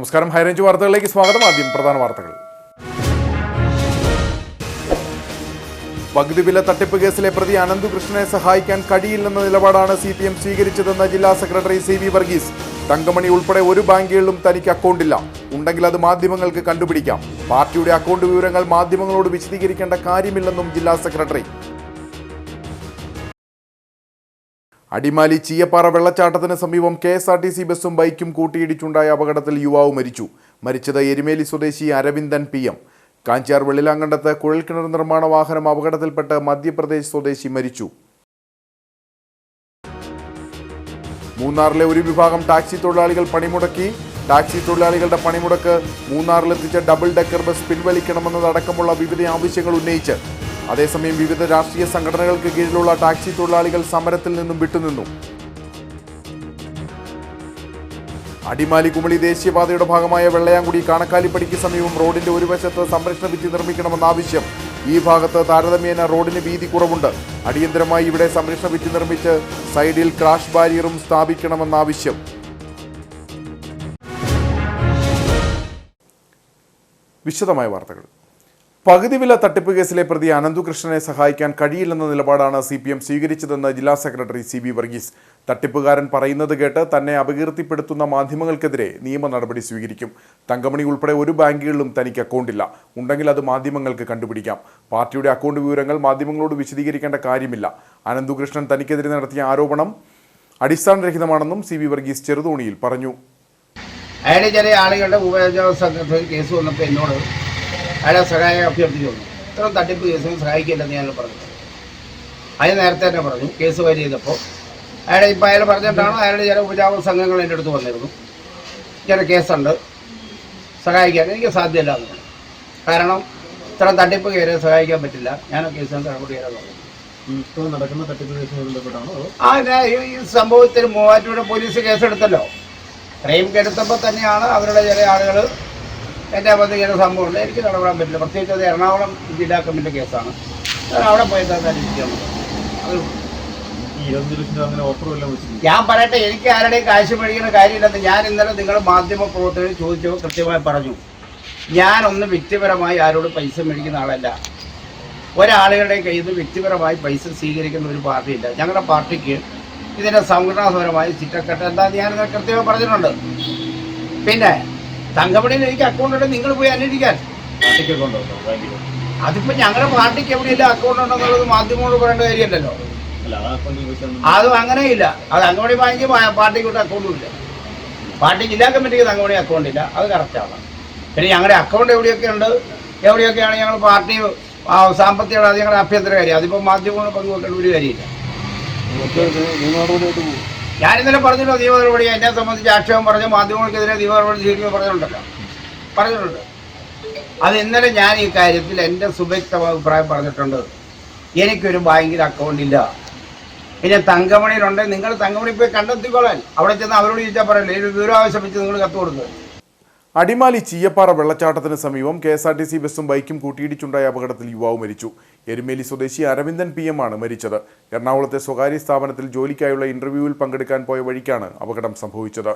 നമസ്കാരം. ഹൈറേഞ്ച് വാർത്തകളിലേക്ക് സ്വാഗതം. ആദ്യം പ്രധാന വാർത്തകൾ. വൈദ്യുതി ബില്ല് തട്ടിപ്പ് കേസിലെ പ്രതി അനന്തുകൃഷ്ണനെ സഹായിക്കാൻ കഴിയില്ലെന്ന നിലപാടാണ് CPM സ്വീകരിച്ചതെന്ന് ജില്ലാ സെക്രട്ടറി CV വർഗീസ്. തങ്കമണി ഉൾപ്പെടെ ഒരു ബാങ്കുകളിലും തനിക്ക് അക്കൗണ്ടില്ല. ഉണ്ടെങ്കിൽ അത് മാധ്യമങ്ങൾക്ക് കണ്ടുപിടിക്കാം. പാർട്ടിയുടെ അക്കൗണ്ട് വിവരങ്ങൾ മാധ്യമങ്ങളോട് വിശദീകരിക്കേണ്ട കാര്യമില്ലെന്നും ജില്ലാ സെക്രട്ടറി. അടിമാലി ചീയപ്പാറ വെള്ളച്ചാട്ടത്തിന് സമീപം KSRTC ബസ്സും ബൈക്കും കൂട്ടിയിടിച്ചുണ്ടായ അപകടത്തിൽ യുവാവ് മരിച്ചു. മരിച്ചത് എരുമേലി സ്വദേശി അരവിന്ദൻ PM. കാഞ്ചാർ വെള്ളിലാങ്കണ്ടത്ത് കുഴൽക്കിണർ നിർമ്മാണ വാഹനം അപകടത്തിൽപ്പെട്ട് മധ്യപ്രദേശ് സ്വദേശി മരിച്ചു. മൂന്നാറിലെ ഒരു വിഭാഗം ടാക്സി തൊഴിലാളികൾ പണിമുടക്കി. ടാക്സി തൊഴിലാളികളുടെ പണിമുടക്ക് മൂന്നാറിലെത്തിച്ച ഡബിൾ ഡെക്കർ ബസ് പിൻവലിക്കണമെന്നതടക്കമുള്ള വിവിധ ആവശ്യങ്ങൾ ഉന്നയിച്ച്. അതേസമയം വിവിധ രാഷ്ട്രീയ സംഘടനകൾക്ക് കീഴിലുള്ള ടാക്സി തൊഴിലാളികൾ സമരത്തിൽ നിന്നും വിട്ടുനിന്നു. അടിമാലി കുമളി ദേശീയപാതയുടെ ഭാഗമായ വെള്ളയാങ്കുടി കാണക്കാലിപ്പടിക്ക് സമീപം റോഡിന്റെ ഒരു വശത്ത് സംരക്ഷണ ഭിത്തി നിർമ്മിക്കണമെന്ന ആവശ്യം. ഈ ഭാഗത്ത് താരതമ്യേന റോഡിന് വീതി കുറവുണ്ട്. അടിയന്തരമായി ഇവിടെ സംരക്ഷണ ഭിത്തി നിർമ്മിച്ച് സൈഡിൽ ക്രാഷ് ബാരിയറും സ്ഥാപിക്കണമെന്ന ആവശ്യം. വിശദമായ വാർത്തകൾ. പകുതി വില തട്ടിപ്പ് കേസിലെ പ്രതി അനന്തുകൃഷ്ണനെ സഹായിക്കാൻ കഴിയില്ലെന്ന നിലപാടാണ് CPM സ്വീകരിച്ചതെന്ന് ജില്ലാ സെക്രട്ടറി CV വർഗീസ്. തട്ടിപ്പുകാരൻ പറയുന്നത് കേട്ട് തന്നെ അപകീർത്തിപ്പെടുത്തുന്ന മാധ്യമങ്ങൾക്കെതിരെ നിയമ നടപടി സ്വീകരിക്കും. തങ്കമണി ഉൾപ്പെടെ ഒരു ബാങ്കുകളിലും തനിക്ക് അക്കൗണ്ടില്ല. ഉണ്ടെങ്കിൽ അത് മാധ്യമങ്ങൾക്ക് കണ്ടുപിടിക്കാം. പാർട്ടിയുടെ അക്കൗണ്ട് വിവരങ്ങൾ മാധ്യമങ്ങളോട് വിശദീകരിക്കേണ്ട കാര്യമില്ല. അനന്തുകൃഷ്ണൻ തനിക്കെതിരെ നടത്തിയ ആരോപണം അടിസ്ഥാനരഹിതമാണെന്നും CV വർഗീസ് ചെറുതോണിയിൽ പറഞ്ഞു. അയാളെ ചില ആളുകളുടെ ഉപയോഗ കേസ് വന്നപ്പോൾ എന്നോട് അയാളെ സഹായം അഭ്യർത്ഥിച്ചു വന്നു. ഇത്രയും തട്ടിപ്പ് കേസുകൾ സഹായിക്കില്ലെന്ന് ഞാൻ പറഞ്ഞു. അതിന് നേരത്തെ തന്നെ പറഞ്ഞു. കേസ് ഫയൽ ചെയ്തപ്പോൾ അയാൾ പറഞ്ഞിട്ടാണ് അയാളുടെ ചില ഉപജാപക സംഘങ്ങൾ എൻ്റെ അടുത്ത് വന്നിരുന്നു. ചില കേസുണ്ട്, സഹായിക്കാൻ എനിക്ക് സാധ്യമല്ല എന്ന്. കാരണം ഇത്രയും തട്ടിപ്പ് കയറി സഹായിക്കാൻ പറ്റില്ല. ഞാൻ ആ കേസിന് നടപടി ചെയ്യാൻ പറഞ്ഞു. നടക്കുന്ന തട്ടിപ്പ് കേസുമായി ബന്ധപ്പെട്ടാണോ? ഈ സംഭവത്തിൽ മൂവാറ്റുപുഴ പോലീസ് കേസെടുത്തല്ലോ. ക്രൈം എടുത്തപ്പോൾ തന്നെയാണ് അവരുടെ ചില ആളുകൾ എൻ്റെ അകത്ത് ഇങ്ങനെ സംഭവമുണ്ട്, എനിക്ക് നടപടാൻ പറ്റില്ല. പ്രത്യേകിച്ച് അത് എറണാകുളം ജില്ലാ കമ്മിറ്റി കേസാണ്. അവിടെ പോയി ഞാൻ പറയട്ടെ, എനിക്ക് ആരുടെയും കാശ് മേടിക്കുന്ന കാര്യമില്ലെന്ന് ഞാൻ ഇന്നലെ നിങ്ങൾ മാധ്യമ പ്രവർത്തകർ ചോദിച്ചപ്പോൾ കൃത്യമായി പറഞ്ഞു. ഞാനൊന്നും വ്യക്തിപരമായി ആരോട് പൈസ മേടിക്കുന്ന ആളല്ല. ഒരാളുകളുടെ കയ്യിൽ നിന്ന് വ്യക്തിപരമായി പൈസ സ്വീകരിക്കുന്ന ഒരു പാർട്ടിയില്ല. ഞങ്ങളുടെ പാർട്ടിക്ക് ഇതിൻ്റെ സംഘടനാപരമായി ചിറ്റക്കെട്ട് എന്താണെന്ന് ഞാനിത് കൃത്യമായി പറഞ്ഞിട്ടുണ്ട്. പിന്നെ തങ്കമണിയിൽ എനിക്ക് അക്കൗണ്ട് ഉണ്ട്, നിങ്ങൾ പോയി അന്വേഷിക്കാൻ. പാർട്ടിക്ക് അക്കൗണ്ട് ഉണ്ടോ? അതിപ്പോൾ ഞങ്ങളുടെ പാർട്ടിക്ക് എവിടെയില്ല അക്കൗണ്ട് ഉണ്ടെന്നുള്ളത് മാധ്യമങ്ങളോട് പറയേണ്ട കാര്യമല്ലല്ലോ. അതും അങ്ങനെയില്ല. അത് അങ്കമണി ബാങ്കിൽ പാർട്ടിക്ക് അക്കൗണ്ടും ഇല്ല. പാർട്ടി ജില്ലാ കമ്മിറ്റിക്ക് തങ്കമണി അക്കൗണ്ട് ഇല്ല. അത് കറക്റ്റാണ്. പിന്നെ ഞങ്ങളുടെ അക്കൗണ്ട് എവിടെയൊക്കെയാണ് ഞങ്ങൾ പാർട്ടി സാമ്പത്തിക ഞങ്ങളുടെ ആഭ്യന്തര കാര്യം. അതിപ്പോൾ മാധ്യമങ്ങൾ പങ്കുവെക്കേണ്ട ഒരു കാര്യമില്ല. ഞാൻ ഇന്നലെ പറഞ്ഞല്ലോ നിയമ നടപടി. എന്നെ സംബന്ധിച്ച് ആക്ഷേപം പറഞ്ഞ മാധ്യമങ്ങൾക്കെതിരെ നിയമ നടപടി സ്വീകരിക്കുമെന്ന് പറഞ്ഞിട്ടുണ്ട്. അത് ഇന്നലെ ഞാൻ ഈ കാര്യത്തിൽ എൻ്റെ സുവ്യക്തമായ അഭിപ്രായം പറഞ്ഞിട്ടുണ്ട്. എനിക്കൊരു ബാങ്കിൽ അക്കൗണ്ടില്ല. പിന്നെ തങ്കമണിയിലുണ്ട്. നിങ്ങൾ തങ്കമണി പോയി കണ്ടെത്തിക്കോളാൻ. അവിടെ ചെന്ന് അവരോട് ചോദിച്ചാൽ പറയല്ലേ, ഇത് വിവരം ആവശ്യപ്പിച്ച് നിങ്ങൾ കത്ത് കൊടുത്തത്. അടിമാലി ചീയപ്പാറ വെള്ളച്ചാട്ടത്തിന് സമീപം KSRTC ബസ്സും ബൈക്കും കൂട്ടിയിടിച്ചുണ്ടായ അപകടത്തിൽ യുവാവ് മരിച്ചു. എരുമേലി സ്വദേശി അരവിന്ദൻ PM ആണ് മരിച്ചത്. എറണാകുളത്തെ സ്വകാര്യ സ്ഥാപനത്തിൽ ജോലിക്കായുള്ള ഇന്റർവ്യൂവിൽ പങ്കെടുക്കാൻ പോയ വഴിക്കാണ് അപകടം സംഭവിച്ചത്.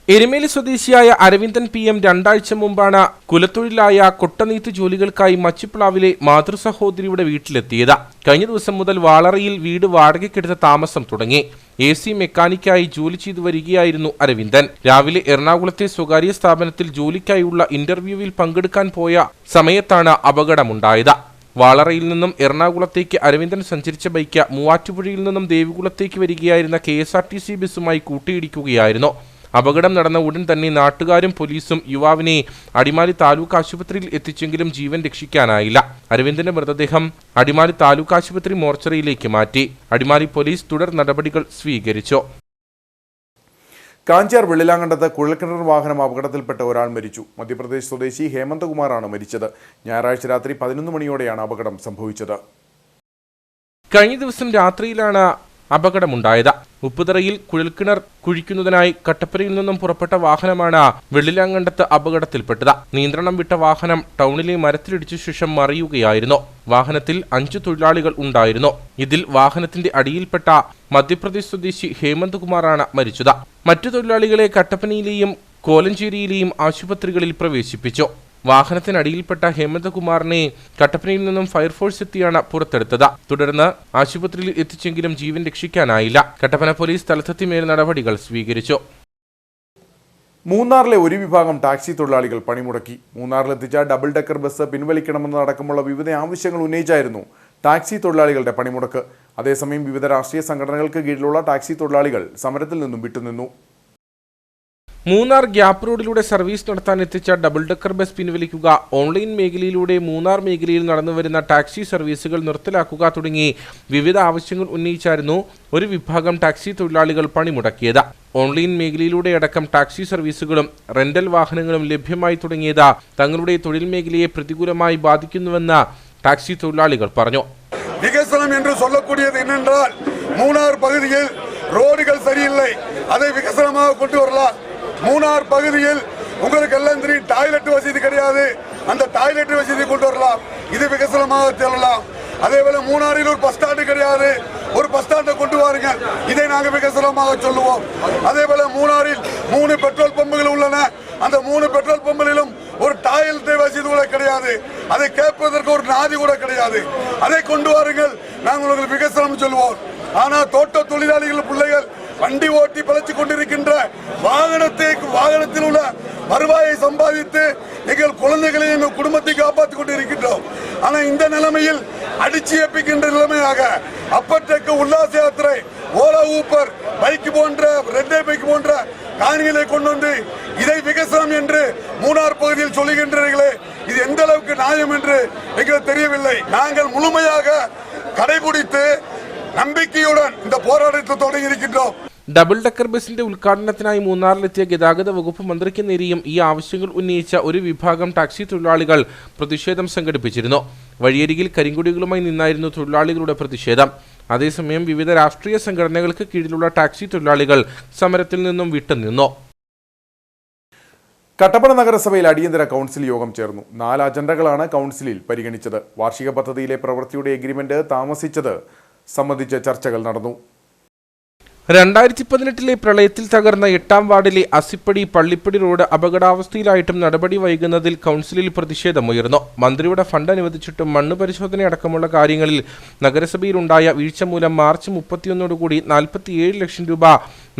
എരുമേലി സ്വദേശിയായ അരവിന്ദൻ PM 2 ആഴ്ച മുമ്പാണ് കുലത്തൊഴിലായ കൊട്ടനീത്ത് ജോലികൾക്കായി മച്ചിപ്ലാവിലെ മാതൃസഹോദരിയുടെ വീട്ടിലെത്തിയത്. കഴിഞ്ഞ ദിവസം മുതൽ വാളറയിൽ വീട് വാടകയ്ക്കെടുത്ത് താമസം തുടങ്ങി. AC മെക്കാനിക്കായി ജോലി ചെയ്തു വരികയായിരുന്നു അരവിന്ദൻ. രാവിലെ എറണാകുളത്തെ സ്വകാര്യ സ്ഥാപനത്തിൽ ജോലിക്കായുള്ള ഇന്റർവ്യൂവിൽ പങ്കെടുക്കാൻ പോയ സമയത്താണ് അപകടമുണ്ടായത്. വാളറയിൽ നിന്നും എറണാകുളത്തേക്ക് അരവിന്ദൻ സഞ്ചരിച്ച ബൈക്ക് മൂവാറ്റുപുഴയിൽ നിന്നും ദേവികുളത്തേക്ക് വരികയായിരുന്ന KSRTC ബസ്സുമായി കൂട്ടിയിടിക്കുകയായിരുന്നു. അപകടം നടന്ന ഉടൻ തന്നെ നാട്ടുകാരും പോലീസും യുവാവിനെ അടിമാലി താലൂക്ക് ആശുപത്രിയിൽ എത്തിച്ചെങ്കിലും ജീവൻ രക്ഷിക്കാനായില്ല. അരവിന്ദന്റെ മൃതദേഹം അടിമാലി താലൂക്ക് ആശുപത്രി മോർച്ചറിയിലേക്ക് മാറ്റി. അടിമാലി പോലീസ് തുടർ നടപടികൾ സ്വീകരിച്ചു. കാഞ്ചാർ വെള്ളിലാങ്കണ്ടത്ത് കുഴൽക്കിണർ വാഹനം അപകടത്തിൽപ്പെട്ട ഒരാൾ മരിച്ചു. മധ്യപ്രദേശ് സ്വദേശി ഹേമന്തകുമാറാണ് മരിച്ചത്. ഞായറാഴ്ച രാത്രി 11 മണിയോടെയാണ് അപകടം സംഭവിച്ചത്. കഴിഞ്ഞ ദിവസം രാത്രിയിലാണ് അപകടമുണ്ടായത്. ഉപ്പുതറയിൽ കുഴൽക്കിണർ കുഴിക്കുന്നതിനായി കട്ടപ്പനയിൽ നിന്നും പുറപ്പെട്ട വാഹനമാണ് വെള്ളിലാങ്കണ്ടത്ത് അപകടത്തിൽപ്പെട്ടത്. നിയന്ത്രണം വിട്ട വാഹനം ടൗണിലെ മരത്തിലിടിച്ച ശേഷം മറിയുകയായിരുന്നു. വാഹനത്തിൽ 5 തൊഴിലാളികൾ ഉണ്ടായിരുന്നു. ഇതിൽ വാഹനത്തിന്റെ അടിയിൽപ്പെട്ട മധ്യപ്രദേശ് സ്വദേശി ഹേമന്ത് കുമാറാണ് മരിച്ചത്. മറ്റു തൊഴിലാളികളെ കട്ടപ്പനയിലെയും കോലഞ്ചേരിയിലെയും ആശുപത്രികളിൽ പ്രവേശിപ്പിച്ചു. വാഹനത്തിനടിയിൽപ്പെട്ട ഹേമന്തകുമാറിനെ കട്ടപ്പനയിൽ നിന്നും ഫയർഫോഴ്സ് എത്തിയാണ് പുറത്തെടുത്തത്. തുടർന്ന് ആശുപത്രിയിൽ എത്തിച്ചെങ്കിലും ജീവൻ രക്ഷിക്കാനായില്ല. കട്ടപ്പന പോലീസ് സ്ഥലത്തെത്തി മേൽ നടപടികൾ സ്വീകരിച്ചു. മൂന്നാറിലെ ഒരു വിഭാഗം ടാക്സി തൊഴിലാളികൾ പണിമുടക്കി. മൂന്നാറിലെത്തിച്ച ഡബിൾ ഡെക്കർ ബസ് പിൻവലിക്കണമെന്നതടക്കമുള്ള വിവിധ ആവശ്യങ്ങൾ ഉന്നയിച്ചായിരുന്നു ടാക്സി തൊഴിലാളികളുടെ പണിമുടക്ക്. അതേസമയം വിവിധ രാഷ്ട്രീയ സംഘടനകൾക്ക് കീഴിലുള്ള ടാക്സി തൊഴിലാളികൾ സമരത്തിൽ നിന്നും വിട്ടുനിന്നു. മൂന്നാർ ഗ്യാപ്പ് റോഡിലൂടെ സർവീസ് നടത്താൻ എത്തിച്ച ഡബിൾ ഡെക്കർ ബസ് പിൻവലിക്കുക, ഓൺലൈൻ മേഖലയിലൂടെ മൂന്നാർ മേഖലയിൽ നടന്നുവരുന്ന ടാക്സി സർവീസുകൾ നിർത്തലാക്കുക തുടങ്ങി വിവിധ ആവശ്യങ്ങൾ ഉന്നയിച്ചായിരുന്നു ഒരു വിഭാഗം ടാക്സി തൊഴിലാളികൾ പണിമുടക്കിയത്. ഓൺലൈൻ മേഖലയിലൂടെ അടക്കം ടാക്സി സർവീസുകളും റെന്റൽ വാഹനങ്ങളും ലഭ്യമായി തുടങ്ങിയത് തങ്ങളുടെ തൊഴിൽ മേഖലയെ പ്രതികൂലമായി ബാധിക്കുന്നുവെന്ന് ടാക്സി തൊഴിലാളികൾ പറഞ്ഞു. விகசனம் என்று சொல்லக்கூடியது என்னென்றால் மூணார் பகுதியில் ரோடுகள் சரியில்லை, அதை விகசனமாக கொண்டு வரலாம். மூணார் பகுதியில் உங்களுக்கு எல்லாம் தெரியும் டாய்லெட் வசதி கிடையாது, அந்த டாய்லெட் வசதி கொண்டு வரலாம், இது விகசனமாக செல்லலாம். அதே போல மூணாறில் ஒரு பஸ் ஸ்டாண்டு கிடையாது, ஒரு பஸ் ஸ்டாண்டை கொண்டு வாருங்க, இதை நாங்கள் விகசனமாக சொல்லுவோம். அதே போல மூணாறில் 3 பெட்ரோல் பம்புகள் உள்ளன, அந்த 3 பெட்ரோல் பம்பிலும் ஒரு டாய்லெட் வசதி கூட கிடையாது, அதை கேட்பதற்கு ஒரு நாதி கூட கிடையாது, அதை கொண்டு வாருங்கள், நாங்கள் உங்களுக்கு விகசனம் சொல்லுவோம். ஆனால் தோட்ட தொழிலாளிகள் பிள்ளைகள் வண்டி ஓட்டி பிழைச்சு கொண்டிருக்கின்ற வாகனத்தில் உள்ள வருவாயை சம்பாதித்து எங்கள் குழந்தைகளை எங்கள் குடும்பத்தை காப்பாற்றிக் கொண்டிருக்கின்றோம். ஆனால் இந்த நிலைமையில் அடிச்சு ஏற்பிக்கின்ற நிலைமையாக அப்பட்டக்கு உல்லாச யாத்திரை, ஓலா ஊப்பர் பைக் போன்ற ரெட்டை பைக் போன்ற காணிகளை கொண்டு வந்து இதை விகசனம் என்று மூணார் பகுதியில் சொல்லுகின்றீர்களே, இது எந்த அளவுக்கு நியாயம் என்று எங்களுக்கு தெரியவில்லை. நாங்கள் முழுமையாக கடைபிடித்து നമ്പിക്കയുடன் இந்த പോരാട്ടത്തെ തുടങ്ങിയിരിക്കുന്നു. ഡബിൾ ഡെക്കർ ബസിന്റെ ഉദ്ഘാടനത്തിനായി മൂന്നാറിലെത്തിയ ഗതാഗത വകുപ്പ് മന്ത്രിക്ക് നേരെയും ഈ ആവശ്യങ്ങൾ ഉന്നയിച്ച ഒരു വിഭാഗം ടാക്സി തൊഴിലാളികൾ പ്രതിഷേധം സംഘടിപ്പിച്ചിരുന്നു. വഴിയരികിൽ കരിങ്കൊടികളുമായി നിന്നായിരുന്നു തൊഴിലാളികളുടെ പ്രതിഷേധം. അതേസമയം വിവിധ രാഷ്ട്രീയ സംഘടനകൾക്ക് കീഴിലുള്ള ടാക്സി തൊഴിലാളികൾ സമരത്തിൽ നിന്നും വിട്ടുനിന്നു. കട്ടപ്പന നഗരസഭയിൽ അടിയന്തര കൗൺസിൽ യോഗം ചേർന്നു. 4 അജണ്ടകളാണ് കൗൺസിലിൽ പരിഗണിച്ചത്. വാർഷിക പദ്ധതിയിലെ പ്രവൃത്തിയുടെ എഗ്രിമെന്റ് താമസിച്ചത് സംബന്ധിച്ച ചർച്ചകൾ നടന്നു. 2018 പ്രളയത്തിൽ തകർന്ന 8ാം വാർഡിലെ അസിപ്പടി പള്ളിപ്പടി റോഡ് അപകടാവസ്ഥയിലായിട്ടും നടപടി വൈകുന്നതിൽ കൗൺസിലിൽ പ്രതിഷേധമുയർന്നു. മന്ത്രിയുടെ ഫണ്ട് അനുവദിച്ചിട്ടും മണ്ണ് പരിശോധനയടക്കമുള്ള കാര്യങ്ങളിൽ നഗരസഭയിലുണ്ടായ വീഴ്ച മൂലം മാർച്ച് 31 47 ലക്ഷം രൂപ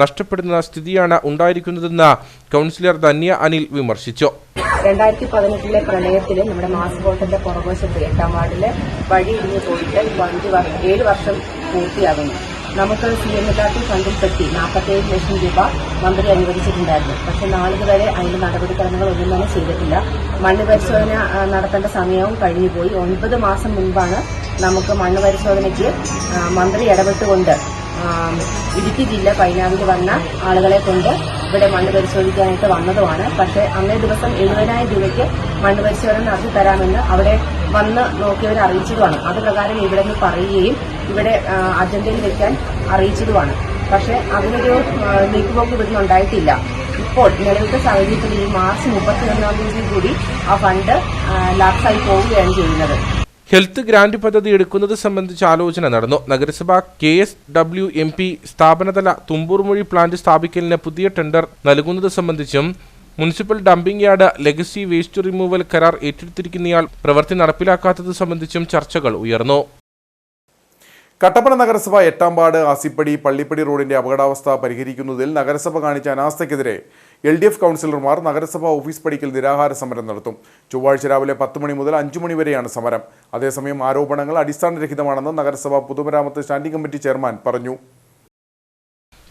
നഷ്ടപ്പെടുന്ന സ്ഥിതിയാണ് ഉണ്ടായിരിക്കുന്നതെന്ന് കൗൺസിലർ ധന്യ അനിൽ വിമർശിച്ചു. 2018 പ്രളയത്തിൽ നമ്മുടെ മാസ് ബോട്ടിന്റെ പുറകുവശത്ത് 8ാം വാർഡിലെ വഴി ഇടിഞ്ഞു പോയിട്ട് 7 വർഷം പൂർത്തിയാകുന്നു. നമുക്ക് CMLRT ഫണ്ടിൽപ്പെട്ടി 47 ലക്ഷം രൂപ മന്ത്രി അനുവദിച്ചിട്ടുണ്ടായിരുന്നു. പക്ഷെ നാളിതുവരെ അതിന്റെ നടപടിക്രമങ്ങൾ ഒന്നും തന്നെ ചെയ്തിട്ടില്ല. മണ്ണ് പരിശോധന നടത്തേണ്ട സമയവും കഴിഞ്ഞുപോയി. 9 മാസം മുൻപാണ് നമുക്ക് മണ്ണ് പരിശോധനയ്ക്ക് മന്ത്രി ഇടപെട്ടുകൊണ്ട് ഇടുക്കി ജില്ല പൈനാവിൽ വന്ന ആളുകളെ കൊണ്ട് ഇവിടെ മണ്ണ് പരിശോധിക്കാനായിട്ട് വന്നതുമാണ്. പക്ഷേ അന്നേ ദിവസം 70,000 രൂപയ്ക്ക് മണ്ണ് പരിശോധന നടത്തി തരാമെന്ന് അവിടെ വന്ന് നോക്കിയവരെ അറിയിച്ചതുമാണ്. അത് പ്രകാരം ഇവിടെ നിന്ന് പറയുകയും ഇവിടെ അജണ്ടയിൽ വെക്കാൻ അറിയിച്ചതുമാണ്. പക്ഷേ അതിനൊരു നീക്കുപോക്ക് ഇവിടുന്ന് ഉണ്ടായിട്ടില്ല. ഇപ്പോൾ നിലവിലത്തെ സാഹചര്യത്തിൽ ഈ മാർച്ച് 31 കൂടി ആ ഫണ്ട് ലാപ്സായി പോവുകയാണ് ചെയ്യുന്നത്. ഹെൽത്ത് ഗ്രാന്റ് പദ്ധതി എടുക്കുന്നത് സംബന്ധിച്ച് ആലോചന നടന്നു. നഗരസഭ KSWMP സ്ഥാപനതല തുമ്പൂർമൊഴി പ്ലാന്റ് സ്ഥാപിക്കലിന് പുതിയ ടെൻഡർ നൽകുന്നത് സംബന്ധിച്ചും municipal dumping yard legacy waste removal കരാർ ഏറ്റെടുത്തിരിക്കുന്നയാൾ പ്രവൃത്തി നടപ്പിലാക്കാത്തത് സംബന്ധിച്ചും ചർച്ചകൾ ഉയർന്നു. കട്ടപ്പന നഗരസഭ 8ാം വാർഡ് ആസിപ്പടി പള്ളിപ്പടി റോഡിന്റെ അപകടാവസ്ഥ പരിഹരിക്കുന്നതിൽ നഗരസഭ കാണിച്ച അനാസ്ഥയ്ക്കെതിരെ LDF കൗൺസിലർമാർ നഗരസഭാ ഓഫീസ് പടിക്കൽ നിരാഹാര സമരം നടത്തും. ചൊവ്വാഴ്ച രാവിലെ 10 മണി മുതൽ 5 മണി വരെയാണ് സമരം. അതേസമയം ആരോപണങ്ങൾ അടിസ്ഥാനരഹിതമാണെന്ന് നഗരസഭ പൊതുമരാമത്ത് സ്റ്റാൻഡിംഗ് കമ്മിറ്റി ചെയർമാൻ പറഞ്ഞു.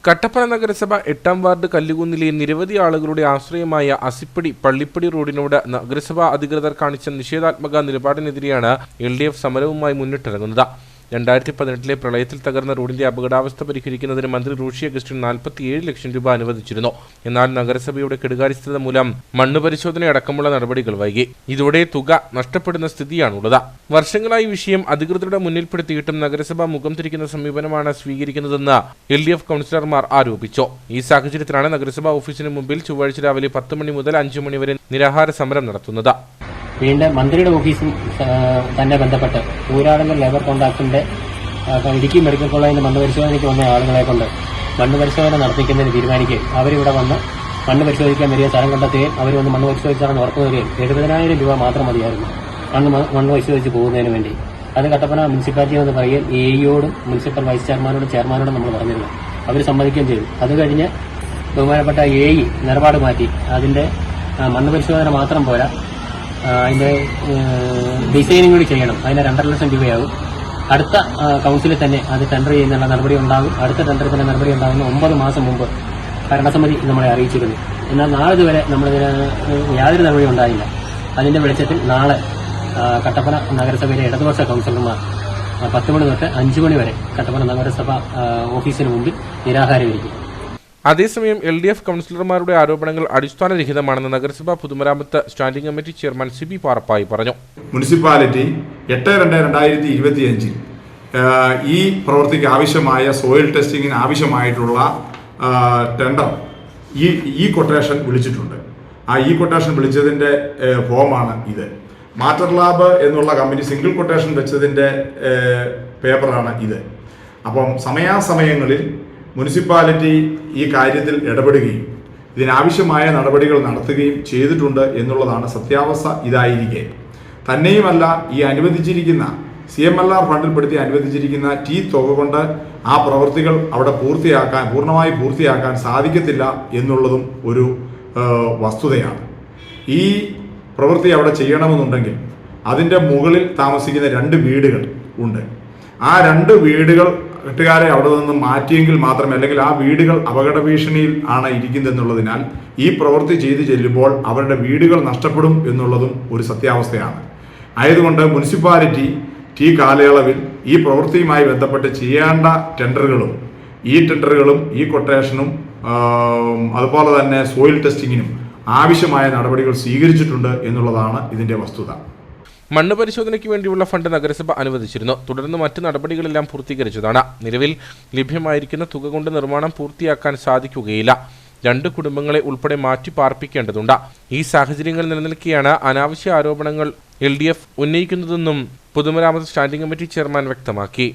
കട്ടപ്പന നഗരസഭ 8ാം വാർഡ് കല്ലുകുന്നിലെ നിരവധി ആളുകളുടെ ആശ്രയമായ അസിപ്പടി പള്ളിപ്പടി റോഡിനോട് നഗരസഭാ അധികൃതർ കാണിച്ച നിഷേധാത്മക നിലപാടിനെതിരെയാണ് LDF സമരവുമായി മുന്നിട്ടിറങ്ങുന്നത്. 2018 പ്രളയത്തിൽ തകർന്ന റോഡിന്റെ അപകടാവസ്ഥ പരിഹരിക്കുന്നതിന് മന്ത്രി റോഷി അഗസ്റ്റിൻ 47 ലക്ഷം രൂപ അനുവദിച്ചിരുന്നു. എന്നാൽ നഗരസഭയുടെ കെടുകാര്യസ്ഥത മൂലം മണ്ണ് പരിശോധനയടക്കമുള്ള നടപടികൾ വൈകി. ഇതോടെ തുക നഷ്ടപ്പെടുന്ന സ്ഥിതിയാണുള്ളത്. വർഷങ്ങളായി വിഷയം അധികൃതരുടെ മുന്നിൽപ്പെടുത്തിയിട്ടും നഗരസഭ മുഖം തിരിക്കുന്ന സമീപനമാണ് സ്വീകരിക്കുന്നതെന്ന് LDF കൗൺസിലർമാർ ആരോപിച്ചു. ഈ സാഹചര്യത്തിലാണ് നഗരസഭാ ഓഫീസിന് മുമ്പിൽ ചൊവ്വാഴ്ച രാവിലെ 10 മണി മുതൽ 5 മണി വരെ നിരാഹാര സമരം നടത്തുന്നത്. വീണ്ടും മന്ത്രിയുടെ ഓഫീസും തന്നെ ബന്ധപ്പെട്ട് ഊരാളുങ്കൽ ലേബർ കോൺട്രാക്ടിന്റെ ഇടുക്കി മെഡിക്കൽ കോളേജിൽ മണ്ണ് പരിശോധനയ്ക്ക് വന്ന ആളുകളെ കൊണ്ട് മണ്ണ് പരിശോധന നടത്തിക്കുന്നതിന് തീരുമാനിക്കുകയും അവരിവിടെ വന്ന് മണ്ണ് പരിശോധിക്കാൻ വരിക, സ്ഥലം കണ്ടെത്തുകയും അവർ വന്ന് മണ്ണ് പരിശോധിച്ചാണെന്ന് ഉറപ്പ് വരികയും 70,000 രൂപ മാത്രം മതിയായിരുന്നു മണ്ണ് പരിശോധിച്ച് പോകുന്നതിന് വേണ്ടി. അത് കട്ടപ്പന മുനിസിപ്പാലിറ്റി എന്ന് പറയുകയും എയോടും മുനിസിപ്പൽ വൈസ് ചെയർമാനോടും ചെയർമാനോടും നമ്മൾ പറഞ്ഞിരുന്നു. അവർ സമ്മതിക്കുകയും ചെയ്തു. അത് കഴിഞ്ഞ് ബഹുമാനപ്പെട്ട നിലപാട് മാറ്റി. അതിന്റെ മണ്ണ് പരിശോധന മാത്രം പോരാ, അതിന്റെ ഡിസൈനിങ് കൂടി ചെയ്യണം. അതിന് 2.5 ലക്ഷം രൂപയാകും. അടുത്ത കൗൺസിലിൽ തന്നെ അത് ടെൻഡർ ചെയ്യുന്നുള്ള നടപടി ഉണ്ടാകും. അടുത്ത ടെൻഡറിൽ തന്നെ നടപടി ഉണ്ടാകുന്ന 9 മാസം മുമ്പ് ഭരണസമിതി നമ്മളെ അറിയിച്ചിരുന്നു. എന്നാൽ നാളെ ഇതുവരെ നമ്മളിതിന് യാതൊരു നടപടി ഉണ്ടായില്ല. അതിന്റെ വെളിച്ചത്തിൽ നാളെ കട്ടപ്പന നഗരസഭയിലെ ഇടതുപക്ഷ കൗൺസിലർമാർ 10 മണി തൊട്ട് 5 മണി വരെ കട്ടപ്പന നഗരസഭ ഓഫീസിന് മുമ്പിൽ നിരാഹാരമിരിക്കും. അതേസമയം LDF കൗൺസിലർമാരുടെ ആരോപണങ്ങൾ അടിസ്ഥാനരഹിതമാണെന്ന് നഗരസഭാ പൊതുമരാമത്ത് standing committee chairman Sibi Parappai പറഞ്ഞു. മുനിസിപ്പാലിറ്റി 8/2/2025 ഈ പ്രവൃത്തിക്ക് ആവശ്യമായ സോയിൽ ടെസ്റ്റിങ്ങിന് ആവശ്യമായിട്ടുള്ള ടെൻഡർ ഈ കൊട്ടേഷൻ വിളിച്ചിട്ടുണ്ട്. ആ കൊട്ടേഷൻ വിളിച്ചതിൻ്റെ ഫോമാണ് ഇത്. മാറ്റർ ലാബ് എന്നുള്ള കമ്പനി സിംഗിൾ കൊട്ടേഷൻ വെച്ചതിൻ്റെ പേപ്പറാണ് ഇത്. അപ്പം സമയാസമയങ്ങളിൽ മുനിസിപ്പാലിറ്റി ഈ കാര്യത്തിൽ ഇടപെടുകയും ഇതിനാവശ്യമായ നടപടികൾ നടത്തുകയും ചെയ്തിട്ടുണ്ട് എന്നുള്ളതാണ് സത്യാവസ്ഥ. ഇതായിരിക്കെ തന്നെയുമല്ല, ഈ അനുവദിച്ചിരിക്കുന്ന CMLR ഫണ്ടിൽപ്പെടുത്തി അനുവദിച്ചിരിക്കുന്ന തുക കൊണ്ട് ആ പ്രവൃത്തികൾ അവിടെ പൂർണ്ണമായി പൂർത്തിയാക്കാൻ സാധിക്കത്തില്ല എന്നുള്ളതും ഒരു വസ്തുതയാണ്. ഈ പ്രവൃത്തി അവിടെ ചെയ്യണമെന്നുണ്ടെങ്കിൽ അതിൻ്റെ മുകളിൽ താമസിക്കുന്ന 2 വീടുകൾ ഉണ്ട്. ആ 2 വീടുകൾ കെട്ടുകാരെ അവിടെ നിന്ന് മാറ്റിയെങ്കിൽ മാത്രമേ, അല്ലെങ്കിൽ ആ വീടുകൾ അപകട ഭീഷണിയിൽ ആണ് ഇരിക്കുന്നതെന്നുള്ളതിനാൽ ഈ പ്രവൃത്തി ചെയ്തു ചെല്ലുമ്പോൾ അവരുടെ വീടുകൾ നഷ്ടപ്പെടും എന്നുള്ളതും ഒരു സത്യാവസ്ഥയാണ്. ആയതുകൊണ്ട് മുനിസിപ്പാലിറ്റി കാലയളവിൽ ഈ പ്രവൃത്തിയുമായി ബന്ധപ്പെട്ട് ചെയ്യേണ്ട ടെൻഡറുകളും ഈ കൊട്ടേഷനും അതുപോലെ തന്നെ സോയിൽ ടെസ്റ്റിങ്ങിനും ആവശ്യമായ നടപടികൾ സ്വീകരിച്ചിട്ടുണ്ട് എന്നുള്ളതാണ് ഇതിൻ്റെ വസ്തുത. മണ്ണ് പരിശോധനയ്ക്ക് വേണ്ടിയുള്ള ഫണ്ട് നഗരസഭ അനുവദിച്ചിരുന്നു. തുടർന്ന് മറ്റ് നടപടികളെല്ലാം പൂർത്തീകരിച്ചതാണ്. നിലവിൽ ലഭ്യമായിരിക്കുന്ന തുക കൊണ്ട് നിർമ്മാണം പൂർത്തിയാക്കാൻ സാധിക്കുകയില്ല. 2 കുടുംബങ്ങളെ ഉൾപ്പെടെ മാറ്റി പാർപ്പിക്കേണ്ടതുണ്ട്. ഈ സാഹചര്യങ്ങൾ നിലനിൽക്കെയാണ് അനാവശ്യ ആരോപണങ്ങൾ LDF ഉന്നയിക്കുന്നതെന്നും പൊതുമരാമത്ത് സ്റ്റാൻഡിംഗ് കമ്മിറ്റി ചെയർമാൻ വ്യക്തമാക്കി.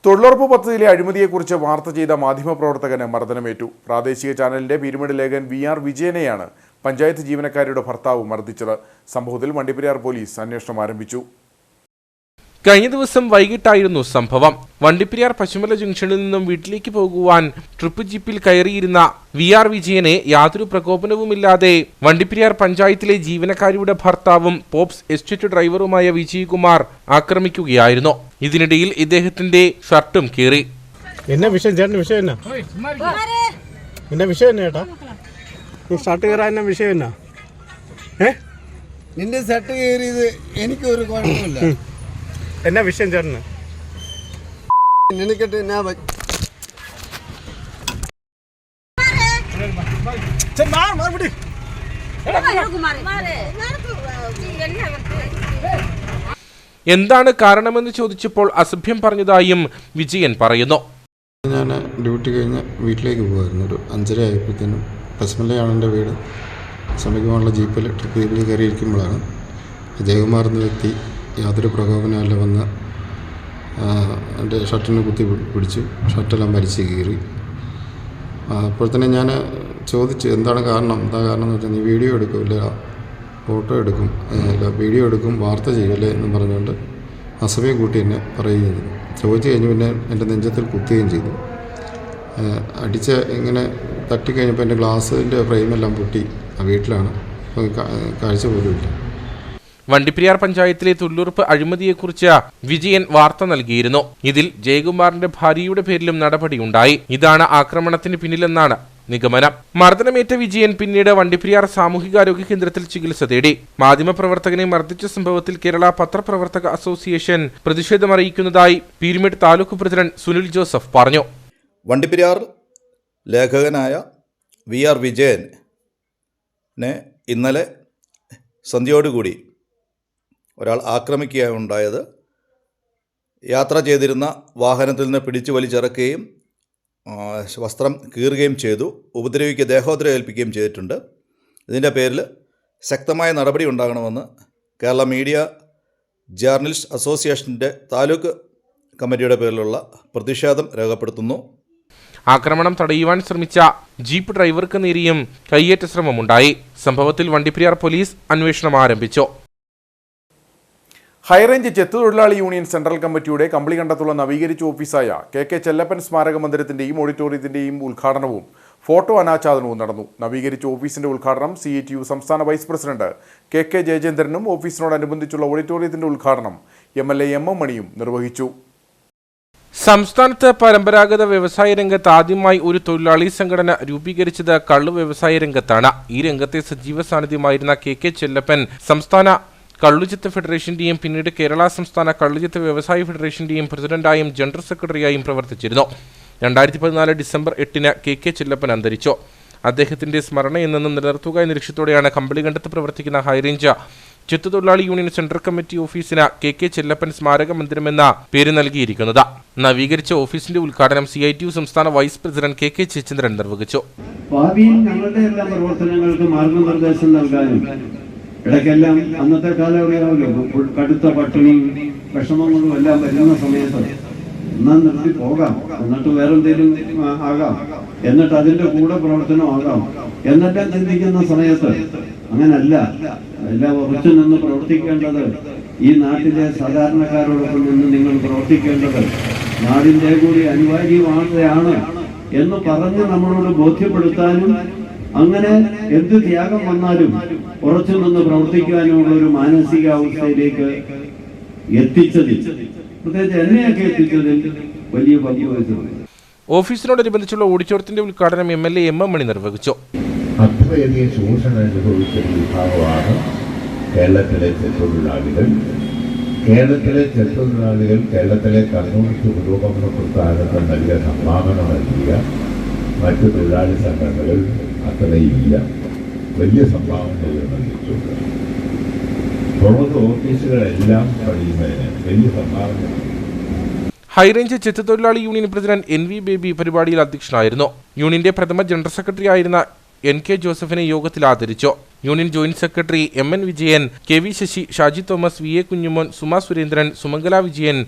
തൊഴിലുറപ്പ് പദ്ധതിയിലെ അഴിമതിയെക്കുറിച്ച് വാർത്ത ചെയ്ത മാധ്യമപ്രവർത്തകന് മർദ്ദനമേറ്റു. പ്രാദേശിക ചാനലിന്റെ പിരമിഡ് ലേഖകൻ VR വിജയനെയാണ് പഞ്ചായത്ത് ജീവനക്കാരിയുടെ ഭർത്താവ് മർദ്ദിച്ചത്. സംഭവത്തിൽ വണ്ടിപ്പെരിയാർ പോലീസ് അന്വേഷണം ആരംഭിച്ചു. കഴിഞ്ഞ ദിവസം വൈകിട്ടായിരുന്നു സംഭവം. വണ്ടിപ്പെരിയാർ പശ്ചിമല ജംഗ്ഷനിൽ നിന്നും വീട്ടിലേക്ക് പോകുവാൻ ട്രിപ്പ് ജീപ്പിൽ കയറിയിരുന്ന VR വിജയനെ യാതൊരു പ്രകോപനവുമില്ലാതെ വണ്ടിപ്പെരിയാർ പഞ്ചായത്തിലെ ജീവനക്കാരിയുടെ ഭർത്താവും പോപ്സ് എസ്റ്റേറ്റ് ഡ്രൈവറുമായ വിജയകുമാർ ആക്രമിക്കുകയായിരുന്നു. ഇതിനിടയിൽ ഇദ്ദേഹത്തിന്റെ ഷർട്ടും കീറി. എന്നാ വിഷയം ചേട്ടൻ്റെ വിഷയം എന്നാ? എന്നാ വിഷയം എന്നാ ചേട്ടാ? ഷർട്ട് കയറാൻ എന്നാ വിഷയം എന്നാ? നിന്റെ ഷർട്ട് കയറിയത് എനിക്കൊരു കുഴപ്പമില്ല. എന്നാ വിഷയം ചേട്ടന്? നിനക്കിട്ട് എന്നാ എന്താണ് കാരണമെന്ന് ചോദിച്ചപ്പോൾ അസഭ്യം പറഞ്ഞതായും വിജയൻ പറയുന്നു. ഞാൻ ഡ്യൂട്ടി കഴിഞ്ഞ് വീട്ടിലേക്ക് പോകുമായിരുന്നു. ഒരു 5:30 ആയപ്പോഴത്തേനും പശ്ചിമലയാണ് എൻ്റെ വീട്. സമീപമുള്ള ജീപ്പിൽ ട്രിപ്പ് ജീപ്പിൽ കയറിയിരിക്കുമ്പോഴാണ് ജയകുമാർ എന്ന വ്യക്തി യാതൊരു പ്രകോപനമല്ല വന്ന് എൻ്റെ ഷർട്ടിന് കുത്തി പിടിച്ചു. ഷർട്ടെല്ലാം വലിച്ച് കീറി. അപ്പോൾ തന്നെ ഞാൻ ചോദിച്ചു എന്താ കാരണം എന്ന് വെച്ചാൽ, നീ വീഡിയോ എടുക്കില്ല, ഫോട്ടോ എടുക്കും, വീഡിയോ എടുക്കും, വാർത്ത ചെയ്യുമല്ലേ എന്ന് പറഞ്ഞുകൊണ്ട് അസഭ്യം കൂട്ടി എന്നെ പറയുകയും ചെയ്തു. ചോദിച്ചു കഴിഞ്ഞ് പിന്നെ എൻ്റെ നെഞ്ചത്തിൽ കുത്തുകയും ചെയ്തു. അടിച്ച് ഇങ്ങനെ തട്ടിക്കഴിഞ്ഞപ്പോൾ എൻ്റെ ഗ്ലാസിൻ്റെ ഫ്രെയിമെല്ലാം പൊട്ടി. ആ വീട്ടിലാണ്, അപ്പോൾ കാഴ്ച പോലുമില്ല. വണ്ടിപ്പെരിയാർ പഞ്ചായത്തിലെ തൊഴിലുറപ്പ് അഴിമതിയെക്കുറിച്ച് വിജയൻ വാർത്ത നൽകിയിരുന്നു. ഇതിൽ ജയകുമാറിന്റെ ഭാര്യയുടെ പേരിലും നടപടിയുണ്ടായി. ഇതാണ് ആക്രമണത്തിന് പിന്നിലെന്നാണ് നിഗമനം. മർദ്ദനമേറ്റ വിജയൻ പിന്നീട് വണ്ടിപ്പെരിയാർ സാമൂഹികാരോഗ്യ കേന്ദ്രത്തിൽ ചികിത്സ തേടി. മാധ്യമപ്രവർത്തകനെ മർദ്ദിച്ച സംഭവത്തിൽ കേരള പത്രപ്രവർത്തക അസോസിയേഷൻ പ്രതിഷേധമറിയിക്കുന്നതായി പിരമിഡ് താലൂക്ക് പ്രസിഡന്റ് സുനിൽ ജോസഫ് പറഞ്ഞു. വണ്ടിപ്പെരിയാർ ലേഖകനായ VR വിജയനെ ഇന്നലെ സന്ധ്യയോടുകൂടി ഒരാൾ ആക്രമിക്കുകയുണ്ടായത്. യാത്ര ചെയ്തിരുന്ന വാഹനത്തിൽ നിന്ന് പിടിച്ചു വലിച്ചിറക്കുകയും വസ്ത്രം കീറുകയും ചെയ്തു. ദേഹോപദ്രവം ഏൽപ്പിക്കുകയും ചെയ്തിട്ടുണ്ട്. ഇതിൻ്റെ പേരിൽ ശക്തമായ നടപടി ഉണ്ടാകണമെന്ന് കേരള മീഡിയ ജേർണലിസ്റ്റ് അസോസിയേഷൻ്റെ താലൂക്ക് കമ്മിറ്റിയുടെ പേരിലുള്ള പ്രതിഷേധം രേഖപ്പെടുത്തുന്നു. ആക്രമണം തടയുവാൻ ശ്രമിച്ച ജീപ്പ് ഡ്രൈവർക്ക് നേരെയും കയ്യേറ്റ ശ്രമമുണ്ടായി. സംഭവത്തിൽ വണ്ടിപ്പെരിയാർ പോലീസ് അന്വേഷണം ആരംഭിച്ചു. ഹൈറേഞ്ച് ചെത്തുതൊഴിലാളി യൂണിയൻ സെൻട്രൽ കമ്മിറ്റിയുടെ കമ്പളികണ്ടത്തുള്ള നവീകരിച്ച ഓഫീസായ കെ ചെല്ലപ്പൻ സ്മാരക മന്ദിരത്തിന്റെയും ഓഡിറ്റോറിയത്തിന്റെയും ഉദ്ഘാടനവും ഫോട്ടോ അനാച്ഛാദനവും നടന്നു. നവീകരിച്ച ഓഫീസിന്റെ ഉദ്ഘാടനം CITU സംസ്ഥാന വൈസ് പ്രസിഡന്റ് കെ ജയചന്ദ്രനും ഓഫീസിനോടനുബന്ധിച്ചുള്ള ഓഡിറ്റോറിയത്തിന്റെ ഉദ്ഘാടനം MLA MM മണിയും നിർവഹിച്ചു. സംസ്ഥാനത്ത് പരമ്പരാഗത വ്യവസായ രംഗത്ത് ആദ്യമായി ഒരു തൊഴിലാളി സംഘടന രൂപീകരിച്ചത് കള്ളു വ്യവസായ രംഗത്താണ്. ഈ രംഗത്തെ സജീവ സാന്നിധ്യമായിരുന്ന കെ ചെല്ലപ്പൻ സംസ്ഥാന കള്ളുചെത്ത് ഫെഡറേഷന്റെയും പിന്നീട് കേരള സംസ്ഥാന കള്ളുചെത്ത് വ്യവസായ ഫെഡറേഷന്റെയും പ്രസിഡന്റായും ജനറൽ സെക്രട്ടറിയായും പ്രവർത്തിച്ചിരുന്നു. 2014 ഡിസംബർ 8-ന് കെ ചെല്ലപ്പൻ അന്തരിച്ചു. അദ്ദേഹത്തിന്റെ സ്മരണ എന്നും നിലനിർത്തുക എന്ന ലക്ഷ്യത്തോടെയാണ് കമ്പളികണ്ടത്ത് പ്രവർത്തിക്കുന്ന ഹൈറേഞ്ച് ചെത്തുതൊഴിലാളി യൂണിയൻ സെൻട്രൽ കമ്മിറ്റി ഓഫീസിന് കെ ചെല്ലപ്പൻ സ്മാരക മന്ദിരമെന്ന പേര് നൽകിയിരിക്കുന്നത്. നവീകരിച്ച ഓഫീസിന്റെ ഉദ്ഘാടനം CITU സംസ്ഥാന വൈസ് പ്രസിഡന്റ് കെ ജയചന്ദ്രൻ നിർവഹിച്ചു. ഭാവിയിൽ ഞങ്ങളുടെ എല്ലാ പ്രവർത്തനങ്ങൾക്ക് മാർഗനിർദ്ദേശം നൽകാനും ഇടയ്ക്കെല്ലാം അന്നത്തെ കാലം അറിയാമല്ലോ, കടുത്ത പട്ടിണിയും വിഷമങ്ങളും എല്ലാം വരുന്ന സമയത്ത് എന്നാൽ നിർത്തി പോകാം, എന്നിട്ട് വേറെന്തെങ്കിലും ആകാം, എന്നിട്ട് അതിന്റെ കൂടെ പ്രവർത്തനം ആകാം എന്നെല്ലാം ചിന്തിക്കുന്ന സമയത്ത് അങ്ങനല്ല, എല്ലാം ഉറച്ചു നിന്ന് പ്രവർത്തിക്കേണ്ടത് ഈ നാട്ടിലെ സാധാരണക്കാരോടൊപ്പം നിന്ന് നിങ്ങൾ പ്രവർത്തിക്കേണ്ടത് നാടിന്റെ കൂടി അനിവാര്യമാണ് എന്ന് പറഞ്ഞ് നമ്മളോട് ബോധ്യപ്പെടുത്താനും അങ്ങനെ എന്ത് ത്യാഗം വന്നാലും ഉറച്ചു നിന്ന് പ്രവർത്തിക്കാനുമുള്ള ഒരു മാനസികാവസ്ഥയിലേക്ക് എത്തിച്ചതിൽ, പ്രത്യേകിച്ച് എന്നെയൊക്കെ എത്തിച്ചതിൽ വലിയ പങ്ക് വഹിച്ചിട്ടുണ്ട്. ഓഫീസിനോടനുബന്ധിച്ചുള്ള ഓഡിറ്റോറിയത്തിന്റെ ഉദ്ഘാടനം MLA MM മണി നിർവഹിച്ചു. അത്രയധികം ശോഷണം അനുഭവിച്ച വിഭാഗമാണ് കേരളത്തിലെ ചെത്തൊഴിലാളികൾ. കേരളത്തിലെ കമ്മ്യൂണിസ്റ്റ് പുരോഗമന പ്രസ്ഥാനത്തിന് നൽകിയ സംഭാവന നൽകിയ മറ്റു തൊഴിലാളി സംഘടനകൾ അത്രയില്ല. വലിയ സംഭാവനകൾ നൽകിയിട്ടുണ്ട്. പുറത്ത് ഓഫീസുകളെല്ലാം കഴിയുന്നതിന് വലിയ സംഭാവന. ഹൈറേഞ്ച് ചെത്തുതൊഴിലാളി യൂണിയൻ പ്രസിഡന്റ് NV ബേബി പരിപാടിയിൽ അധ്യക്ഷനായിരുന്നു. യൂണിയന്റെ പ്രഥമ ജനറൽ സെക്രട്ടറി ആയിരുന്ന NK ജോസഫിനെ യോഗത്തിൽ ആദരിച്ചു. Union joint secretary MN Vijayan, KV Sasi, Shaji Thomas, VA Kunjumon, Suma Surendran, Sumangala Vijayan,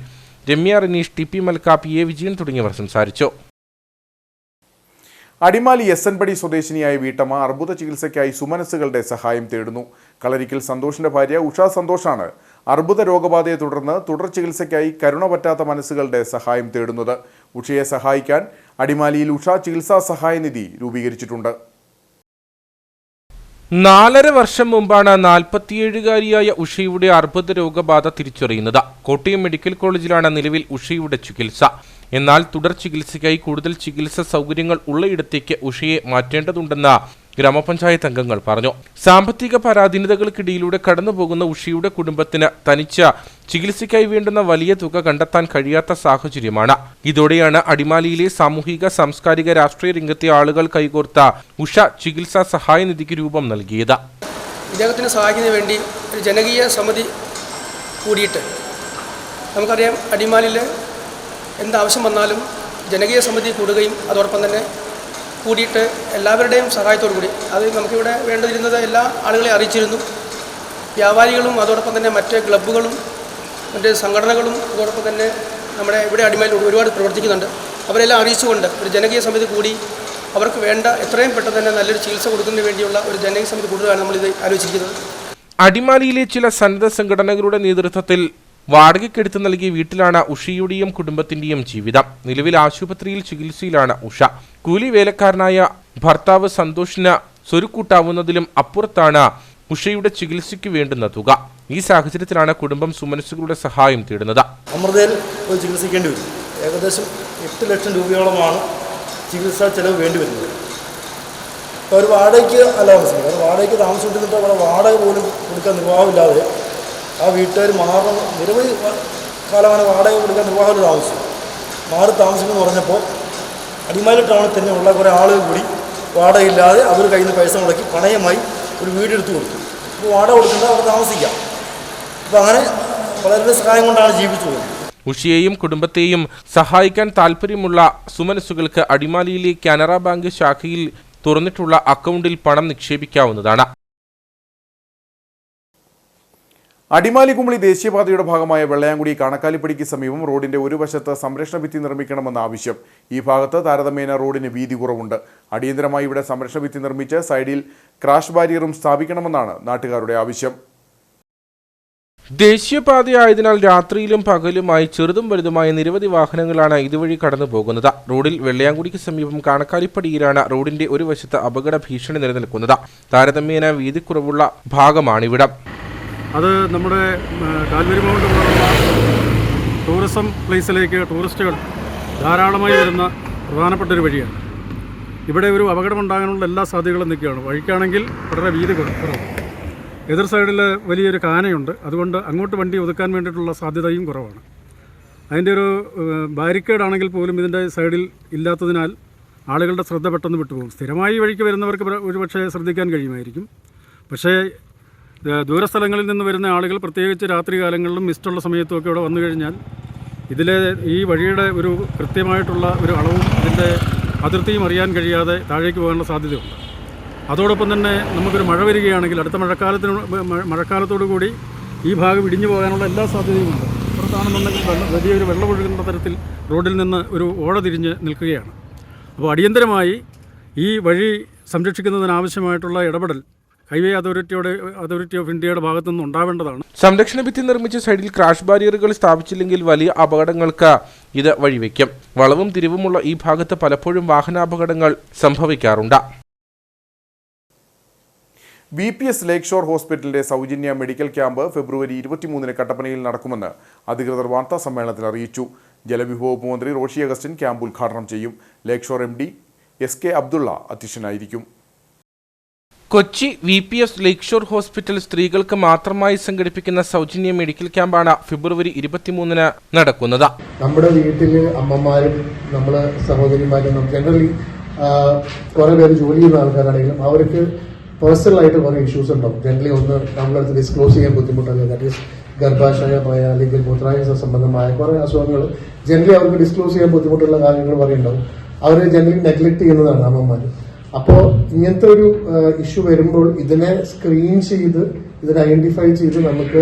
Ramya Ranish, TP Malka, PA Vijayan തുടങ്ങിയവർ സംസാരിച്ചു. അടിമാലി SN പടി സ്വദേശിനിയായ വീട്ടമ്മ അർബുദ ചികിത്സയ്ക്കായി സുമനസ്സുകളുടെ സഹായം തേടുന്നു. കളരിക്കൽ സന്തോഷിന്റെ ഭാര്യ ഉഷ സന്തോഷാണ് അർബുദ രോഗബാധയെ തുടർന്ന് തുടർ ചികിത്സയ്ക്കായി കരുണ പറ്റാത്ത മനസ്സുകളുടെ സഹായം തേടുന്നത്. ഉഷയെ സഹായിക്കാൻ അടിമാലിയിൽ ഉഷ ചികിത്സാ സഹായ നിധി രൂപീകരിച്ചിട്ടുണ്ട്. 4.5 വർഷം മുമ്പാണ് 47-കാരിയായ ഉഷയുടെ അർബുദ രോഗബാധ തിരിച്ചറിയുന്നത്. കോട്ടയം മെഡിക്കൽ കോളേജിലാണ് നിലവിൽ ഉഷയുടെ ചികിത്സ. എന്നാൽ തുടർ ചികിത്സയ്ക്കായി കൂടുതൽ ചികിത്സാ സൗകര്യങ്ങൾ ഉള്ളയിടത്തേക്ക് ഉഷയെ മാറ്റേണ്ടതുണ്ടെന്ന് ഗ്രാമപഞ്ചായത്ത് അംഗങ്ങൾ പറഞ്ഞു. സാമ്പത്തിക പരാധീനതകൾക്കിടയിലൂടെ കടന്നുപോകുന്ന ഉഷയുടെ കുടുംബത്തിന് തനിച്ച ചികിത്സയ്ക്കായി വേണ്ടുന്ന വലിയ തുക കണ്ടെത്താൻ കഴിയാത്ത സാഹചര്യമാണ്. ഇതോടെയാണ് അടിമാലിയിലെ സാമൂഹിക സാംസ്കാരിക രാഷ്ട്രീയ രംഗത്തെ ആളുകൾ കൈകോർത്ത ഉഷ ചികിത്സാ സഹായ നിധിക്ക് രൂപം നൽകിയത്. ഇദ്ദേഹത്തിന് സഹായിക്കുന്നതിന് വേണ്ടി ഒരു ജനകീയ സമിതി കൂടിയിട്ട്, നമുക്കറിയാം അടിമാലിയിൽ എന്താവശ്യം വന്നാലും ജനകീയ സമിതി കൂടുകയും അതോടൊപ്പം തന്നെ കൂടിയിട്ട് എല്ലാവരുടെയും സഹായത്തോടു കൂടി, അത് നമുക്കിവിടെ വേണ്ടിയിരുന്നത് എല്ലാ ആളുകളെയും അറിയിച്ചിരുന്നു. വ്യാപാരികളും അതോടൊപ്പം തന്നെ മറ്റ് ക്ലബ്ബുകളും മറ്റ് സംഘടനകളും അതോടൊപ്പം തന്നെ നമ്മുടെ ഇവിടെ അടിമാലിൽ ഒരുപാട് പ്രവർത്തിക്കുന്നുണ്ട്. അവരെല്ലാം അറിയിച്ചുകൊണ്ട് ഒരു ജനകീയ സമിതി കൂടി അവർക്ക് വേണ്ട എത്രയും പെട്ടെന്ന് തന്നെ നല്ലൊരു ചികിത്സ കൊടുക്കുന്നതിന് വേണ്ടിയുള്ള ഒരു ജനകീയ സമിതി കൂടുതലാണ് നമ്മളിത് ആലോചിച്ചിരിക്കുന്നത്. അടിമാലിയിലെ ചില സന്നദ്ധ സംഘടനകളുടെ നേതൃത്വത്തിൽ വാടകയ്ക്കെടുത്ത് നൽകിയ വീട്ടിലാണ് ഉഷയുടെയും കുടുംബത്തിന്റെയും ജീവിതം. നിലവിൽ ആശുപത്രിയിൽ ചികിത്സയിലാണ് ഉഷ. കൂലി വേലക്കാരനായ ഭർത്താവ് സന്തോഷിന് സ്വരുക്കൂട്ടാവുന്നതിലും അപ്പുറത്താണ് ഉഷയുടെ ചികിത്സയ്ക്ക് വേണ്ടുന്ന തുക. ഈ സാഹചര്യത്തിലാണ് കുടുംബം സുമനസ്സുകളുടെ സഹായം തേടുന്നത്. അമൃതയിൽ പോയി ചികിത്സിക്കേണ്ടി വരും. ഏകദേശം 8 ലക്ഷം രൂപയോളമാണ് ചികിത്സാ ചെലവ് വേണ്ടി വരുന്നത്. അപ്പോൾ ഒരു വാടകയ്ക്ക് അല്ല താമസിക്കുന്നത്. കാരണം വാടകയ്ക്ക് താമസിച്ചിട്ട് അവിടെ വാടക പോലും കൊടുക്കാൻ നിർവാഹമില്ലാതെ ആ വീട്ടുകാർ മാറണം. നിരവധി കാലമാണ് വാടക കൊടുക്കാൻ നിർവാഹം താമസിച്ചു. മാറി താമസിക്കുമെന്ന് പറഞ്ഞപ്പോൾ അടിമാലി ടൗണിൽ തന്നെ ഉള്ള കുറേ ആളുകൾ കൂടി വാടകയില്ലാതെ അവർ കയ്യിൽ നിന്ന് പൈസ മുടക്കി പണയമായി ഒരു വീടെടുത്ത് കൊടുത്തു. അപ്പോൾ വാടക കൊടുക്കേണ്ടത് അവിടെ താമസിക്കാം. അപ്പോൾ അങ്ങനെ വളരെ സഹായം കൊണ്ടാണ് ജീവിച്ചു പോകുന്നത്. ഉഷയെയും കുടുംബത്തെയും സഹായിക്കാൻ താൽപ്പര്യമുള്ള സുമനസ്സുകൾക്ക് അടിമാലിയിലെ കാനറ ബാങ്ക് ശാഖയിൽ തുറന്നിട്ടുള്ള അക്കൗണ്ടിൽ പണം നിക്ഷേപിക്കാവുന്നതാണ്. അടിമാലി കുമളി ദേശീയപാതയുടെ ഭാഗമായ വെള്ളയാങ്കുടി കാണക്കാലിപ്പടിക്ക് സമീപം റോഡിന്റെ ഒരു വശത്ത് സംരക്ഷണ ഭിത്തി നിർമ്മിക്കണമെന്ന ആവശ്യം. ഈ ഭാഗത്ത് താരതമ്യേന റോഡിന് വീതി കുറവുണ്ട്. അടിയന്തരമായി ഇവിടെ സംരക്ഷണ ഭിത്തി നിർമ്മിച്ച് സൈഡിൽ ക്രാഷ് ബാരിയറും സ്ഥാപിക്കണമെന്നാണ് നാട്ടുകാരുടെ ആവശ്യം. ദേശീയപാതയായതിനാൽ രാത്രിയിലും പകലുമായി ചെറുതും വലുതുമായ നിരവധി വാഹനങ്ങളാണ് ഇതുവഴി കടന്നു പോകുന്നത്. റോഡിൽ വെള്ളയാങ്കുടിക്ക് സമീപം കാണക്കാലിപ്പടിയിലാണ് റോഡിന്റെ ഒരു വശത്ത് അപകട ഭീഷണി നിലനിൽക്കുന്നത്. താരതമ്യേന വീതിക്കുറവുള്ള ഭാഗമാണിവിടം. അത് നമ്മുടെ കാൽവരി മൗണ്ട് പോലുള്ള ടൂറിസം പ്ലേസിലേക്ക് ടൂറിസ്റ്റുകൾ ധാരാളമായി വരുന്ന പ്രധാനപ്പെട്ട ഒരു വഴിയാണ്. ഇവിടെ ഒരു അപകടമുണ്ടാകാനുള്ള എല്ലാ സാധ്യതകളും നിൽക്കുകയാണ്. വഴിക്കാണെങ്കിൽ വളരെ വീതി കുറവ്. എതിർ സൈഡിൽ വലിയൊരു കാനയുണ്ട്. അതുകൊണ്ട് അങ്ങോട്ട് വണ്ടി ഒതുക്കാൻ വേണ്ടിയിട്ടുള്ള സാധ്യതയും കുറവാണ്. അതിൻ്റെ ഒരു ബാരിക്കേഡ് ആണെങ്കിൽ പോലും ഇതിൻ്റെ സൈഡിൽ ഇല്ലാത്തതിനാൽ ആളുകളുടെ ശ്രദ്ധ പെട്ടെന്ന് വിട്ടുപോകും. സ്ഥിരമായി വഴിക്ക് വരുന്നവർക്ക് ഒരുപക്ഷെ ശ്രദ്ധിക്കാൻ കഴിയുമായിരിക്കും. പക്ഷേ ദൂരസ്ഥലങ്ങളിൽ നിന്ന് വരുന്ന ആളുകൾ പ്രത്യേകിച്ച് രാത്രി കാലങ്ങളിലും മിസ്റ്റുള്ള സമയത്തുമൊക്കെ ഇവിടെ വന്നു കഴിഞ്ഞാൽ ഈ വഴിയുടെ ഒരു കൃത്യമായിട്ടുള്ള ഒരു അളവും ഇതിൻ്റെ അതിർത്തിയും അറിയാൻ കഴിയാതെ താഴേക്ക് പോകാനുള്ള സാധ്യതയുണ്ട്. അതോടൊപ്പം തന്നെ നമുക്കൊരു മഴ വരികയാണെങ്കിൽ അടുത്ത മഴക്കാലത്തോടു കൂടി ഈ ഭാഗം ഇടിഞ്ഞു പോകാനുള്ള എല്ലാ സാധ്യതയുമുണ്ട്. പുറത്താണെന്നുണ്ടെങ്കിൽ വലിയൊരു വെള്ളമൊഴുകുന്ന തരത്തിൽ റോഡിൽ നിന്ന് ഒരു ഓട തിരിഞ്ഞ് നിൽക്കുകയാണ്. അപ്പോൾ അടിയന്തരമായി ഈ വഴി സംരക്ഷിക്കുന്നതിനാവശ്യമായിട്ടുള്ള ഇടപെടൽ ഹൈവേ അതോറിറ്റി ഓഫ് ഇന്ത്യയുടെ ഭാഗത്തു നിന്ന് ഉണ്ടാവേണ്ടതാണ്. സംരക്ഷണ ഭിത്തി നിർമ്മിച്ച സൈഡിൽ ക്രാഷ് ബാരിയറുകൾ സ്ഥാപിച്ചില്ലെങ്കിൽ വലിയ അപകടങ്ങൾക്ക് ഇത് വഴിവെക്കും. വളവും തിരിവുമുള്ള ഈ ഭാഗത്ത് പലപ്പോഴും വാഹനാപകടങ്ങൾ സംഭവിക്കാറുണ്ട്. BPS ലേക്ക് ഷോർ ഹോസ്പിറ്റലിന്റെ സൗജന്യ മെഡിക്കൽ ക്യാമ്പ് ഫെബ്രുവരി 23-ന് കട്ടപ്പനയിൽ നടക്കുമെന്ന് അധികൃതർ വാർത്താ സമ്മേളനത്തിൽ അറിയിച്ചു. ജലവിഭവ വകുപ്പ് മന്ത്രി റോഷി അഗസ്റ്റിൻ ക്യാമ്പ് ഉദ്ഘാടനം ചെയ്യും. Lake shore MD SK Abdulla അധ്യക്ഷനായിരിക്കും. Kochi VPS lake shore hospital സ്ത്രീകൾക്ക് മാത്രമായി സംഘടിപ്പിക്കുന്ന സൗജന്യ മെഡിക്കൽ ക്യാമ്പാണ് ഫെബ്രുവരി 23-ന് നടക്കുന്നത്. നമ്മുടെ വീട്ടിൽ അമ്മമാരും നമ്മളെ സഹോദരിമാരും ജനറലി കുറെ പേര് ജോലി ചെയ്യുന്ന ആൾക്കാരാണെങ്കിലും അവർക്ക് പേഴ്സണലായിട്ട് കുറേ ഇഷ്യൂസ് ഉണ്ടാവും. ജനറലി ഒന്ന് നമ്മളടുത്ത് ഡിസ്ക്ലോസ് ചെയ്യാൻ ബുദ്ധിമുട്ടല്ല. ദാറ്റ് ഈസ് ഗർഭാശയമായ അല്ലെങ്കിൽ മൂത്രാശയ സംബന്ധമായ കുറേ അസുഖങ്ങൾ ജനറലി അവർക്ക് ഡിസ്ക്ലോസ് ചെയ്യാൻ ബുദ്ധിമുട്ടുള്ള കാര്യങ്ങൾ കുറേ ഉണ്ടാവും. അവർ ജനറലി നെഗ്ലക്ട് ചെയ്യുന്നതാണ് അമ്മമാർ. അപ്പോൾ ഇങ്ങനത്തെ ഒരു ഇഷ്യൂ വരുമ്പോൾ ഇതിനെ സ്ക്രീൻ ചെയ്ത് ഇതിനെ ഐഡന്റിഫൈ ചെയ്ത് നമുക്ക്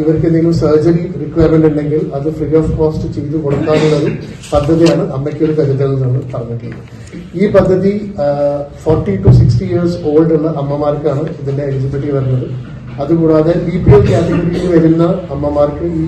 ഇവർക്ക് എന്തെങ്കിലും സർജറി റിക്വയർമെന്റ് ഉണ്ടെങ്കിൽ അത് ഫ്രീ ഓഫ് കോസ്റ്റ് ചെയ്ത് കൊടുക്കാനുള്ളൊരു പദ്ധതിയാണ് അമ്മയ്ക്കൊരു കരുതൽ എന്ന് പറഞ്ഞിട്ടുള്ളത്. ഈ പദ്ധതി 40 to 60 years ഓൾഡ് ഉള്ള അമ്മമാർക്കാണ് ഇതിന്റെ എലിജിബിലിറ്റി വരുന്നത്. അതുകൂടാതെ BPL കാറ്റഗറിയിൽ വരുന്ന അമ്മമാർക്ക് ഈ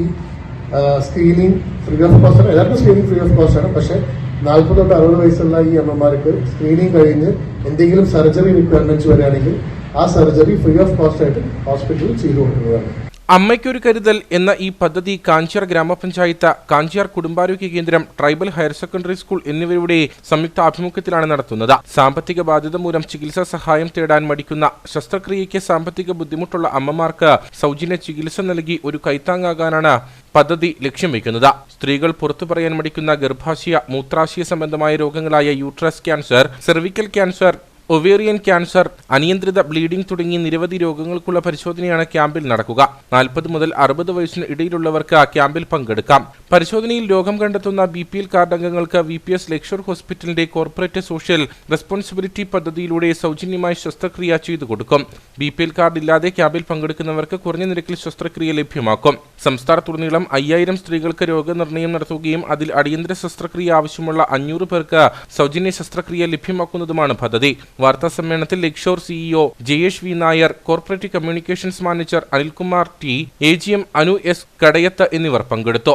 സ്ക്രീനിങ് ഫ്രീ ഓഫ് കോസ്റ്റ് ആണ്. എല്ലാവർക്കും സ്ക്രീനിങ് ഫ്രീ ഓഫ് കോസ്റ്റ് ആണ്. പക്ഷേ 40 തൊട്ട് 60 വയസ്സുള്ള ഈ അമ്മമാർക്ക് സ്ക്രീനിങ് കഴിഞ്ഞ് എന്തെങ്കിലും സർജറി റിക്വയർമെന്റ്സ് വരികയാണെങ്കിൽ ആ സർജറി ഫ്രീ ഓഫ് കോസ്റ്റ് ആയിട്ട് ഹോസ്പിറ്റലിൽ ചെയ്തു കൊടുക്കുന്നതാണ്. അമ്മയ്ക്കൊരു കരുതൽ എന്ന ഈ പദ്ധതി കാഞ്ചിയാർ ഗ്രാമപഞ്ചായത്ത്, കാഞ്ചിയാർ കുടുംബാരോഗ്യ കേന്ദ്രം, ട്രൈബൽ ഹയർ സെക്കൻഡറി സ്കൂൾ എന്നിവരുടെ സംയുക്ത ആഭിമുഖ്യത്തിലാണ് നടത്തുന്നത്. സാമ്പത്തിക ബാധ്യത മൂലം ചികിത്സാ സഹായം തേടാൻ മടിക്കുന്ന, ശസ്ത്രക്രിയയ്ക്ക് സാമ്പത്തിക ബുദ്ധിമുട്ടുള്ള അമ്മമാർക്ക് സൗജന്യ ചികിത്സ നൽകി ഒരു കൈത്താങ്ങാകാനാണ് പദ്ധതി ലക്ഷ്യം വയ്ക്കുന്നത്. സ്ത്രീകൾ പുറത്തു പറയാൻ മടിക്കുന്ന ഗർഭാശയ, മൂത്രാശയ സംബന്ധമായ രോഗങ്ങളായ uterus cancer, cervical cancer, ovarian cancer, അനിയന്ത്രിത ബ്ലീഡിംഗ് തുടങ്ങിയ നിരവധി രോഗങ്ങൾക്കുള്ള പരിശോധനയാണ് ക്യാമ്പിൽ നടക്കുക. 40 മുതൽ 60 വയസ്സിന് ഇടയിലുള്ളവർക്ക് ക്യാമ്പിൽ പങ്കെടുക്കാം. പരിശോധനയിൽ രോഗം കണ്ടെത്തുന്ന BPL കാർഡ് അംഗങ്ങൾക്ക് VPS ലേക്ക് ഷോർ ഹോസ്പിറ്റലിന്റെ കോർപ്പറേറ്റ് സോഷ്യൽ റെസ്പോൺസിബിലിറ്റി പദ്ധതിയിലൂടെ സൗജന്യമായി ശസ്ത്രക്രിയ ചെയ്തു കൊടുക്കും. BPL കാർഡ് ഇല്ലാതെ ക്യാമ്പിൽ പങ്കെടുക്കുന്നവർക്ക് കുറഞ്ഞ നിരക്കിൽ ശസ്ത്രക്രിയ ലഭ്യമാക്കും. സംസ്ഥാനത്തുടനീളം 5000 സ്ത്രീകൾക്ക് രോഗനിർണയം നടത്തുകയും അതിൽ അടിയന്തര ശസ്ത്രക്രിയ ആവശ്യമുള്ള 500 പേർക്ക് സൗജന്യ ശസ്ത്രക്രിയ ലഭ്യമാക്കുന്നതുമാണ് പദ്ധതി. വാർത്താ സമ്മേളനത്തിൽ lake shore CEO Jayesh V Nair, corporate communications manager Anilkumar T, AGM Anu S Kadayath എന്നിവർ പങ്കെടുത്തു.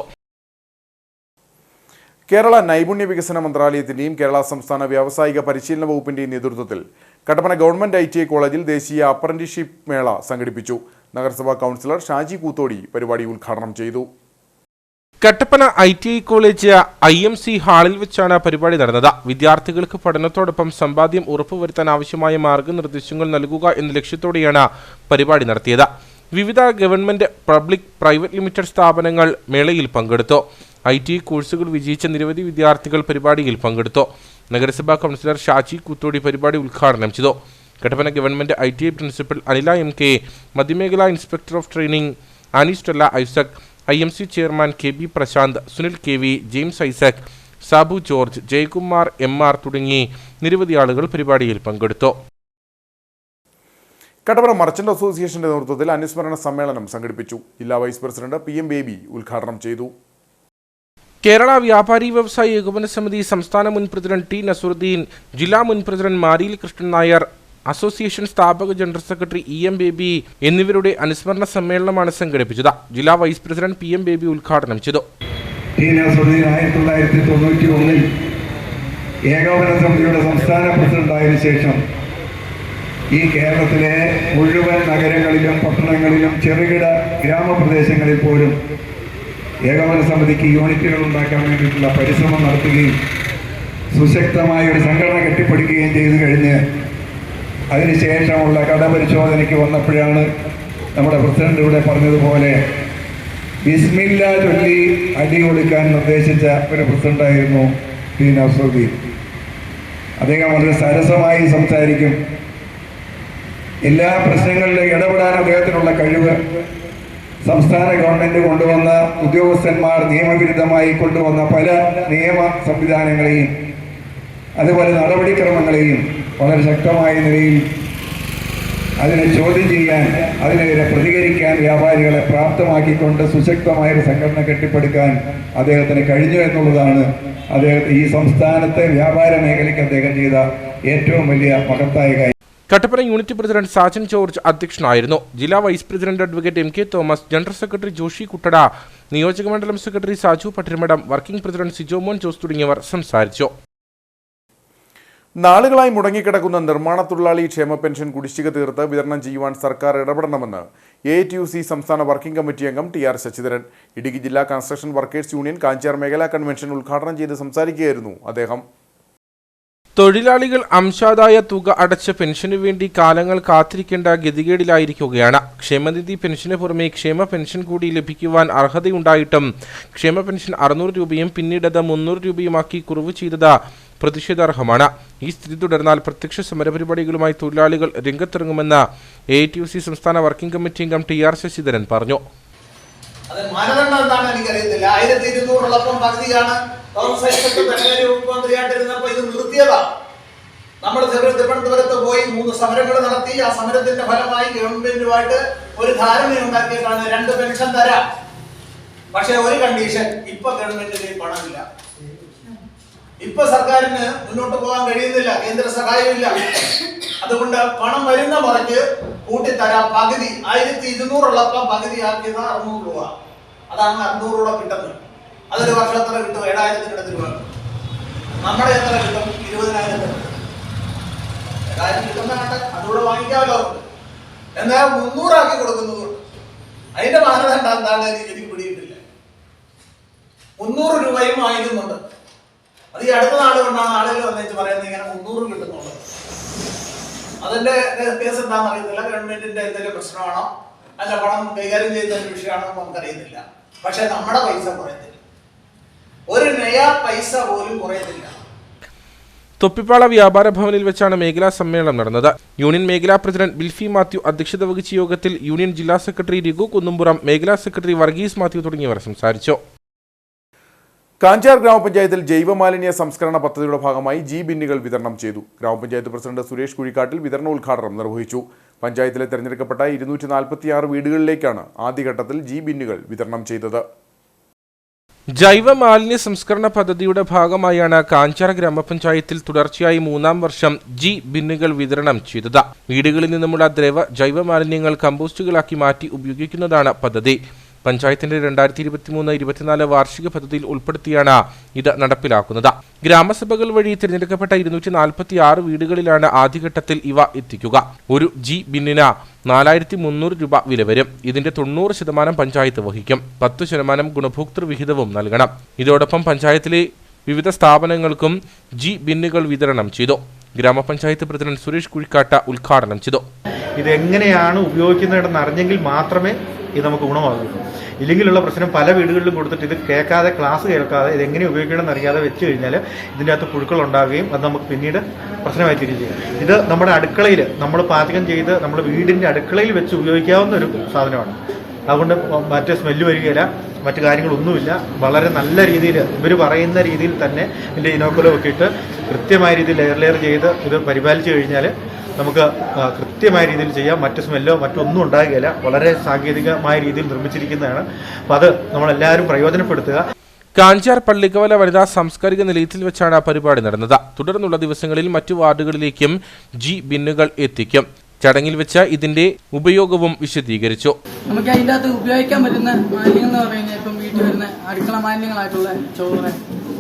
കേരള നൈപുണ്യ വികസന മന്ത്രാലയത്തിന്റെയും കേരള സംസ്ഥാന വ്യാവസായിക പരിശീലന വകുപ്പിന്റെയും നേതൃത്വത്തിൽ കട്ടപ്പന ഗവൺമെന്റ് ITI കോളേജിൽ ദേശീയ അപ്രന്റീസ്ഷിപ്പ് മേള സംഘടിപ്പിച്ചു. നഗരസഭാ കൗൺസിലർ ഷാജി കൂത്തോടി പരിപാടി ഉദ്ഘാടനം ചെയ്തു. കട്ടപ്പന ITI കോളേജ് IMC ഹാളിൽ വെച്ചാണ് പരിപാടി നടന്നത്. വിദ്യാർത്ഥികൾക്ക് പഠനത്തോടൊപ്പം സമ്പാദ്യം ഉറപ്പുവരുത്താൻ ആവശ്യമായ മാർഗനിർദ്ദേശങ്ങൾ നൽകുക എന്ന ലക്ഷ്യത്തോടെയാണ് പരിപാടി നടത്തിയത്. വിവിധ ഗവൺമെന്റ്, പബ്ലിക്, പ്രൈവറ്റ് ലിമിറ്റഡ് സ്ഥാപനങ്ങൾ മേളയിൽ പങ്കെടുത്തു. ITI കോഴ്സുകൾ വിജയിച്ച നിരവധി വിദ്യാർത്ഥികൾ പരിപാടിയിൽ പങ്കെടുത്തു. നഗരസഭാ കൗൺസിലർ ഷാജി കൂത്തോടി പരിപാടി ഉദ്ഘാടനം ചെയ്തു. Kattappana government ITI principal Anila MK, മധ്യമേഖലാ inspector of training Annie Stella Isaac, IMC chairman KB Prasanth, Sunil KV, James Isaac, Sabu George, Jayakumar MR തുടങ്ങി നിരവധി ആളുകൾ പരിപാടിയിൽ പങ്കെടുത്തു. കട്ടപ്പന മർച്ചന്റ് അസോസിയേഷന്റെ നേതൃത്വത്തിൽ അനുസ്മരണ സമ്മേളനം സംഘടിപ്പിച്ചു. ജില്ലാ വൈസ് പ്രസിഡന്റ് PM ബേബി ഉദ്ഘാടനം ചെയ്തു. കേരള വ്യാപാരി വ്യവസായി ഏകോപന സമിതി സംസ്ഥാന മുൻ പ്രസിഡന്റ് T. നസറുദ്ദീൻ, ജില്ലാ മുൻ പ്രസിഡന്റ് മാരിയിൽ കൃഷ്ണൻ നായർ, അസോസിയേഷൻ സ്ഥാപക ജനറൽ സെക്രട്ടറി EM ബേബി എന്നിവരുടെ അനുസ്മരണ സമ്മേളനമാണ് സംഘടിപ്പിച്ചത്. ജില്ലാ വൈസ് പ്രസിഡന്റ് PM ബേബി ഉദ്ഘാടനം ചെയ്തു. T. നസറുദ്ദീൻ 1991 ഏകോപന സമിതിയുടെ സംസ്ഥാന പ്രസിഡന്റായതിനു ശേഷം ഈ കേരളത്തിലെ മുഴുവൻ നഗരങ്ങളിലും പട്ടണങ്ങളിലും ചെറുകിട ഗ്രാമപ്രദേശങ്ങളിൽ പോലും ഏകോപന സമിതിക്ക് യൂണിറ്റുകൾ ഉണ്ടാക്കാൻ വേണ്ടിയിട്ടുള്ള പരിശ്രമം നടത്തുകയും സുശക്തമായ ഒരു സംഘടന കെട്ടിപ്പടുക്കുകയും ചെയ്തു കഴിഞ്ഞ് അതിനുശേഷമുള്ള കടപരിശോധനയ്ക്ക് വന്നപ്പോഴാണ് നമ്മുടെ പ്രസിഡന്റ് ഇവിടെ പറഞ്ഞതുപോലെ ബിസ്മില്ല ചൊല്ലി അടി കൊടുക്കാൻ നിർദ്ദേശിച്ച ഒരു പ്രസിഡന്റായിരുന്നു T. നസറുദ്ദീൻ. അദ്ദേഹം വളരെ സരസമായി സംസാരിക്കും. എല്ലാ പ്രശ്നങ്ങളിലും ഇടപെടാൻ അദ്ദേഹത്തിനുള്ള കഴിവ്, സംസ്ഥാന ഗവൺമെന്റ് കൊണ്ടുവന്ന ഉദ്യോഗസ്ഥന്മാർ നിയമവിരുദ്ധമായി കൊണ്ടുവന്ന പല നിയമ സംവിധാനങ്ങളെയും അതുപോലെ നടപടിക്രമങ്ങളെയും വളരെ ശക്തമായ നിലയിൽ അതിനെ ചോദ്യം ചെയ്യാൻ, അതിനെതിരെ പ്രതികരിക്കാൻ വ്യാപാരികളെ പ്രാപ്തമാക്കിക്കൊണ്ട് സുശക്തമായൊരു സംഘടന കെട്ടിപ്പടുക്കാൻ അദ്ദേഹത്തിന് കഴിഞ്ഞു എന്നുള്ളതാണ് ഈ സംസ്ഥാനത്തെ വ്യാപാര മേഖലയ്ക്ക് അദ്ദേഹം ചെയ്ത ഏറ്റവും വലിയ മഹത്തായ കാര്യം. കട്ടപ്പന യൂണിറ്റ് പ്രസിഡന്റ് സാജൻ ജോർജ് അധ്യക്ഷനായിരുന്നു. ജില്ലാ vice president advocate MK Thomas, general secretary Joshi Kuttada, നിയോജകമണ്ഡലം secretary Saju Pattiramadam, working president Sijomon Jose തുടങ്ങിയവർ സംസാരിച്ചു. നാളുകളായി മുടങ്ങിക്കിടക്കുന്ന നിർമ്മാണ തൊഴിലാളി ക്ഷേമ പെൻഷൻ കുടിശ്ശിക തീർത്ത് വിതരണം ചെയ്യുവാൻ സർക്കാർ ഇടപെടണമെന്ന് AITUC സംസ്ഥാന വർക്കിംഗ് കമ്മിറ്റി അംഗം TR ശശിധരൻ. ഇടുക്കി ജില്ലാ കൺസ്ട്രക്ഷൻ വർക്കേഴ്സ് യൂണിയൻ കാഞ്ചാർ മേഖലാ കൺവെൻഷൻ ഉദ്ഘാടനം ചെയ്ത് സംസാരിക്കുകയായിരുന്നു അദ്ദേഹം. തൊഴിലാളികൾ അംശാദായ തുക അടച്ച പെൻഷനു വേണ്ടി കാലങ്ങൾ കാത്തിരിക്കേണ്ട ഗതികേടിലായിരിക്കുകയാണ്. ക്ഷേമനിധി പെൻഷന് പുറമെ ക്ഷേമ പെൻഷൻ കൂടി ലഭിക്കുവാൻ അർഹതയുണ്ടായിട്ടും ക്ഷേമ പെൻഷൻ 600 രൂപയും പിന്നീടത് 300 രൂപയുമാക്കി കുറവ് ചെയ്തത് പ്രതിഷേധാർഹമാണ്. ഈ സ്ഥിതി തുടർന്നാൽ പ്രത്യക്ഷ സമരപരിപാടികളുമായി തൊഴിലാളികൾ രംഗത്തിറങ്ങുമെന്ന് AITUC സംസ്ഥാന വർക്കിംഗ് കമ്മിറ്റി അംഗം TR ശശിധരൻ പറഞ്ഞു. അത് മാനദണ്ഡം എന്താണെന്ന് എനിക്കറിയത്തില്ല. 1200 പകുതിയാണ് തോമസ് ഐസക് ധനകാര്യ മുഖ്യമന്ത്രിയായിട്ടിരുന്നപ്പോൾ ഇത് നിർത്തിയതാണ്. നമ്മൾ തിരുവനന്തപുരത്ത് പോയി 3 സമരങ്ങൾ നടത്തി. ആ സമരത്തിന്റെ ഫലമായി ഗവൺമെന്റുമായിട്ട് ഒരു ധാരണയുണ്ടാക്കിയിട്ടാണ് 2 പെൻഷൻ തരാം. പക്ഷെ ഒരു കണ്ടീഷൻ, ഇപ്പൊ ഗവൺമെന്റിന് പണമില്ല. ഇപ്പൊ സർക്കാരിന് മുന്നോട്ട് പോകാൻ കഴിയുന്നില്ല, കേന്ദ്ര സഹായമില്ല. അതുകൊണ്ട് പണം വരുന്ന മുറയ്ക്ക് കൂട്ടിത്തരാം. പകുതി 1200 പകുതിയാക്കിയത് 600 രൂപ. അതാണ് 600 രൂപ കിട്ടുന്നത്. അതൊരു വർഷം എത്ര കിട്ടും? 7000 രൂപ. നമ്മുടെ എത്ര കിട്ടും? 20,000. 7000 കിട്ടുന്ന അതുകൂടെ വാങ്ങിക്കാമല്ലോ. എന്നാൽ 300 ആക്കി കൊടുക്കുന്നതുകൊണ്ട് അതിന്റെ മാനദണ്ഡം എന്താണ് എനിക്ക് പിടിയിട്ടില്ല. 300 രൂപയും വാങ്ങിക്കുന്നുണ്ട്. അത് ഈ അടുത്ത നാൾ കൊണ്ടാണ് ആളുകൾ വന്നിട്ട് പറയുന്നത് ഇങ്ങനെ 300 കിട്ടുന്നുള്ളത്. അതിന്റെ കേസ് എന്താണെന്ന് അറിയത്തില്ല. ഗവൺമെന്റിന്റെ എന്തെങ്കിലും പ്രശ്നമാണോ അല്ല പണം കൈകാര്യം ചെയ്യുന്ന വിഷയമാണോ നമുക്കറിയത്തില്ല. പക്ഷെ നമ്മുടെ പൈസ കുറയത്തില്ല. ഒരു നയാ പൈസ പോലും കുറയത്തില്ല. തൊപ്പിപ്പാള വ്യാപാര ഭവനിൽ വെച്ചാണ് മേഖലാ സമ്മേളനം നടന്നത്. യൂണിയൻ മേഖലാ പ്രസിഡന്റ് ബിൽഫി മാത്യു അധ്യക്ഷത വഹിച്ച യോഗത്തിൽ യൂണിയൻ ജില്ലാ സെക്രട്ടറി രഘു കുന്നുംപുറം, മേഖലാ സെക്രട്ടറി വർഗീസ് മാത്യു തുടങ്ങിയവർ സംസാരിച്ചു. കാഞ്ചാർ ഗ്രാമപഞ്ചായത്തിൽ ജൈവമാലിന്യ സംസ്കരണ പദ്ധതിയുടെ ഭാഗമായി ബിന്നുകൾ വിതരണം ചെയ്തു. ഗ്രാമപഞ്ചായത്ത് പ്രസിഡന്റ് സുരേഷ് കുഴിക്കാട്ടിൽ വിതരണോദ്ഘാടനം നിർവഹിച്ചു. പഞ്ചായത്തിലെ തെരഞ്ഞെടുക്കപ്പെട്ട 246 വീടുകളിലേക്കാണ് ആദ്യഘട്ടത്തിൽ ബിന്നുകൾ വിതരണം ചെയ്തത്. ജൈവ മാലിന്യ സംസ്കരണ പദ്ധതിയുടെ ഭാഗമായാണ് കാഞ്ചാർ ഗ്രാമപഞ്ചായത്തിൽ തുടർച്ചയായി 3-ാം വർഷം ബിന്നുകൾ വിതരണം ചെയ്തത്. വീടുകളിൽ നിന്നുമുള്ള ജൈവ മാലിന്യങ്ങൾ കമ്പോസ്റ്റുകളാക്കി മാറ്റി ഉപയോഗിക്കുന്നതാണ് പദ്ധതി. പഞ്ചായത്തിന്റെ 2023-24 വാർഷിക പദ്ധതിയിൽ ഉൾപ്പെടുത്തിയാണ് ഇത് നടപ്പിലാക്കുന്നത്. ഗ്രാമസഭകൾ വഴി തിരഞ്ഞെടുക്കപ്പെട്ട 246 വീടുകളിലാണ് ആദ്യഘട്ടത്തിൽ ഇവ എത്തിക്കുക. ഒരു ബിന്നിന് 4300 രൂപ വില വരും. ഇതിന്റെ 90% പഞ്ചായത്ത് വഹിക്കും. 10% ഗുണഭോക്തൃ വിഹിതവും നൽകണം. ഇതോടൊപ്പം പഞ്ചായത്തിലെ വിവിധ സ്ഥാപനങ്ങൾക്കും ബിന്നുകൾ വിതരണം ചെയ്തു. ഗ്രാമപഞ്ചായത്ത് പ്രസിഡന്റ് സുരേഷ് കുഴിക്കാട്ട ഉദ്ഘാടനം ചെയ്തു. ഇതെങ്ങനെയാണ് ഉപയോഗിക്കുന്നതെന്ന് അറിഞ്ഞെങ്കിൽ മാത്രമേ ഇത് നമുക്ക് ഗുണമാകുള്ളൂ. ഇല്ലെങ്കിലുള്ള പ്രശ്നം പല വീടുകളിലും കൊടുത്തിട്ട് ഇത് കേൾക്കാതെ, ക്ലാസ് കേൾക്കാതെ, ഇതെങ്ങനെ ഉപയോഗിക്കണം എന്നറിയാതെ വെച്ച് കഴിഞ്ഞാൽ ഇതിൻ്റെ അകത്ത് പുഴുക്കൾ ഉണ്ടാകുകയും അത് നമുക്ക് പിന്നീട് പ്രശ്നമായി തിരിച്ചുകയും. ഇത് നമ്മുടെ അടുക്കളയിൽ നമ്മൾ പാചകം ചെയ്ത് നമ്മുടെ വീടിൻ്റെ അടുക്കളയിൽ വെച്ച് ഉപയോഗിക്കാവുന്ന ഒരു സാധനമാണ്. അതുകൊണ്ട് മറ്റ് സ്മെല്ല് വരികയില്ല, മറ്റു കാര്യങ്ങളൊന്നുമില്ല. വളരെ നല്ല രീതിയിൽ ഇവർ പറയുന്ന രീതിയിൽ തന്നെ ഇതിൻ്റെ ഇനോക്കുലം ഒക്കെ ഇട്ട് കൃത്യമായ രീതിയിൽ ലെയർ ചെയ്ത് ഇത് പരിപാലിച്ചു കഴിഞ്ഞാൽ നമുക്ക് കൃത്യമായ രീതിയിൽ ചെയ്യാം. മറ്റ് സ്മെല്ലോ മറ്റൊന്നും ഉണ്ടാകുകയില്ല. വളരെ സാങ്കേതികമായ രീതിയിൽ നിർമ്മിച്ചിരിക്കുന്നതാണ്. അപ്പോൾ അത് നമ്മളെല്ലാവരും പ്രയോജനപ്പെടുത്തുക. കാഞ്ചാർ പള്ളിക്കവല വനിതാ സാംസ്കാരിക നിലയത്തിൽ വെച്ചാണ് പരിപാടി നടന്നത്. തുടർന്നുള്ള ദിവസങ്ങളിൽ മറ്റു വാർഡുകളിലേക്കും ബിന്നുകൾ എത്തിക്കും. ചടങ്ങിൽ വെച്ച് ഇതിന്റെ ഉപയോഗവും വിശദീകരിച്ചു. നമുക്ക് അതിൻ്റെ അകത്ത് ഉപയോഗിക്കാൻ പറ്റുന്ന മാലിന്യങ്ങൾ എന്ന് പറഞ്ഞു കഴിഞ്ഞാൽ ഇപ്പം വീട്ടിൽ വരുന്ന അടുക്കള മാലിന്യങ്ങളായിട്ടുള്ള ചോറ്,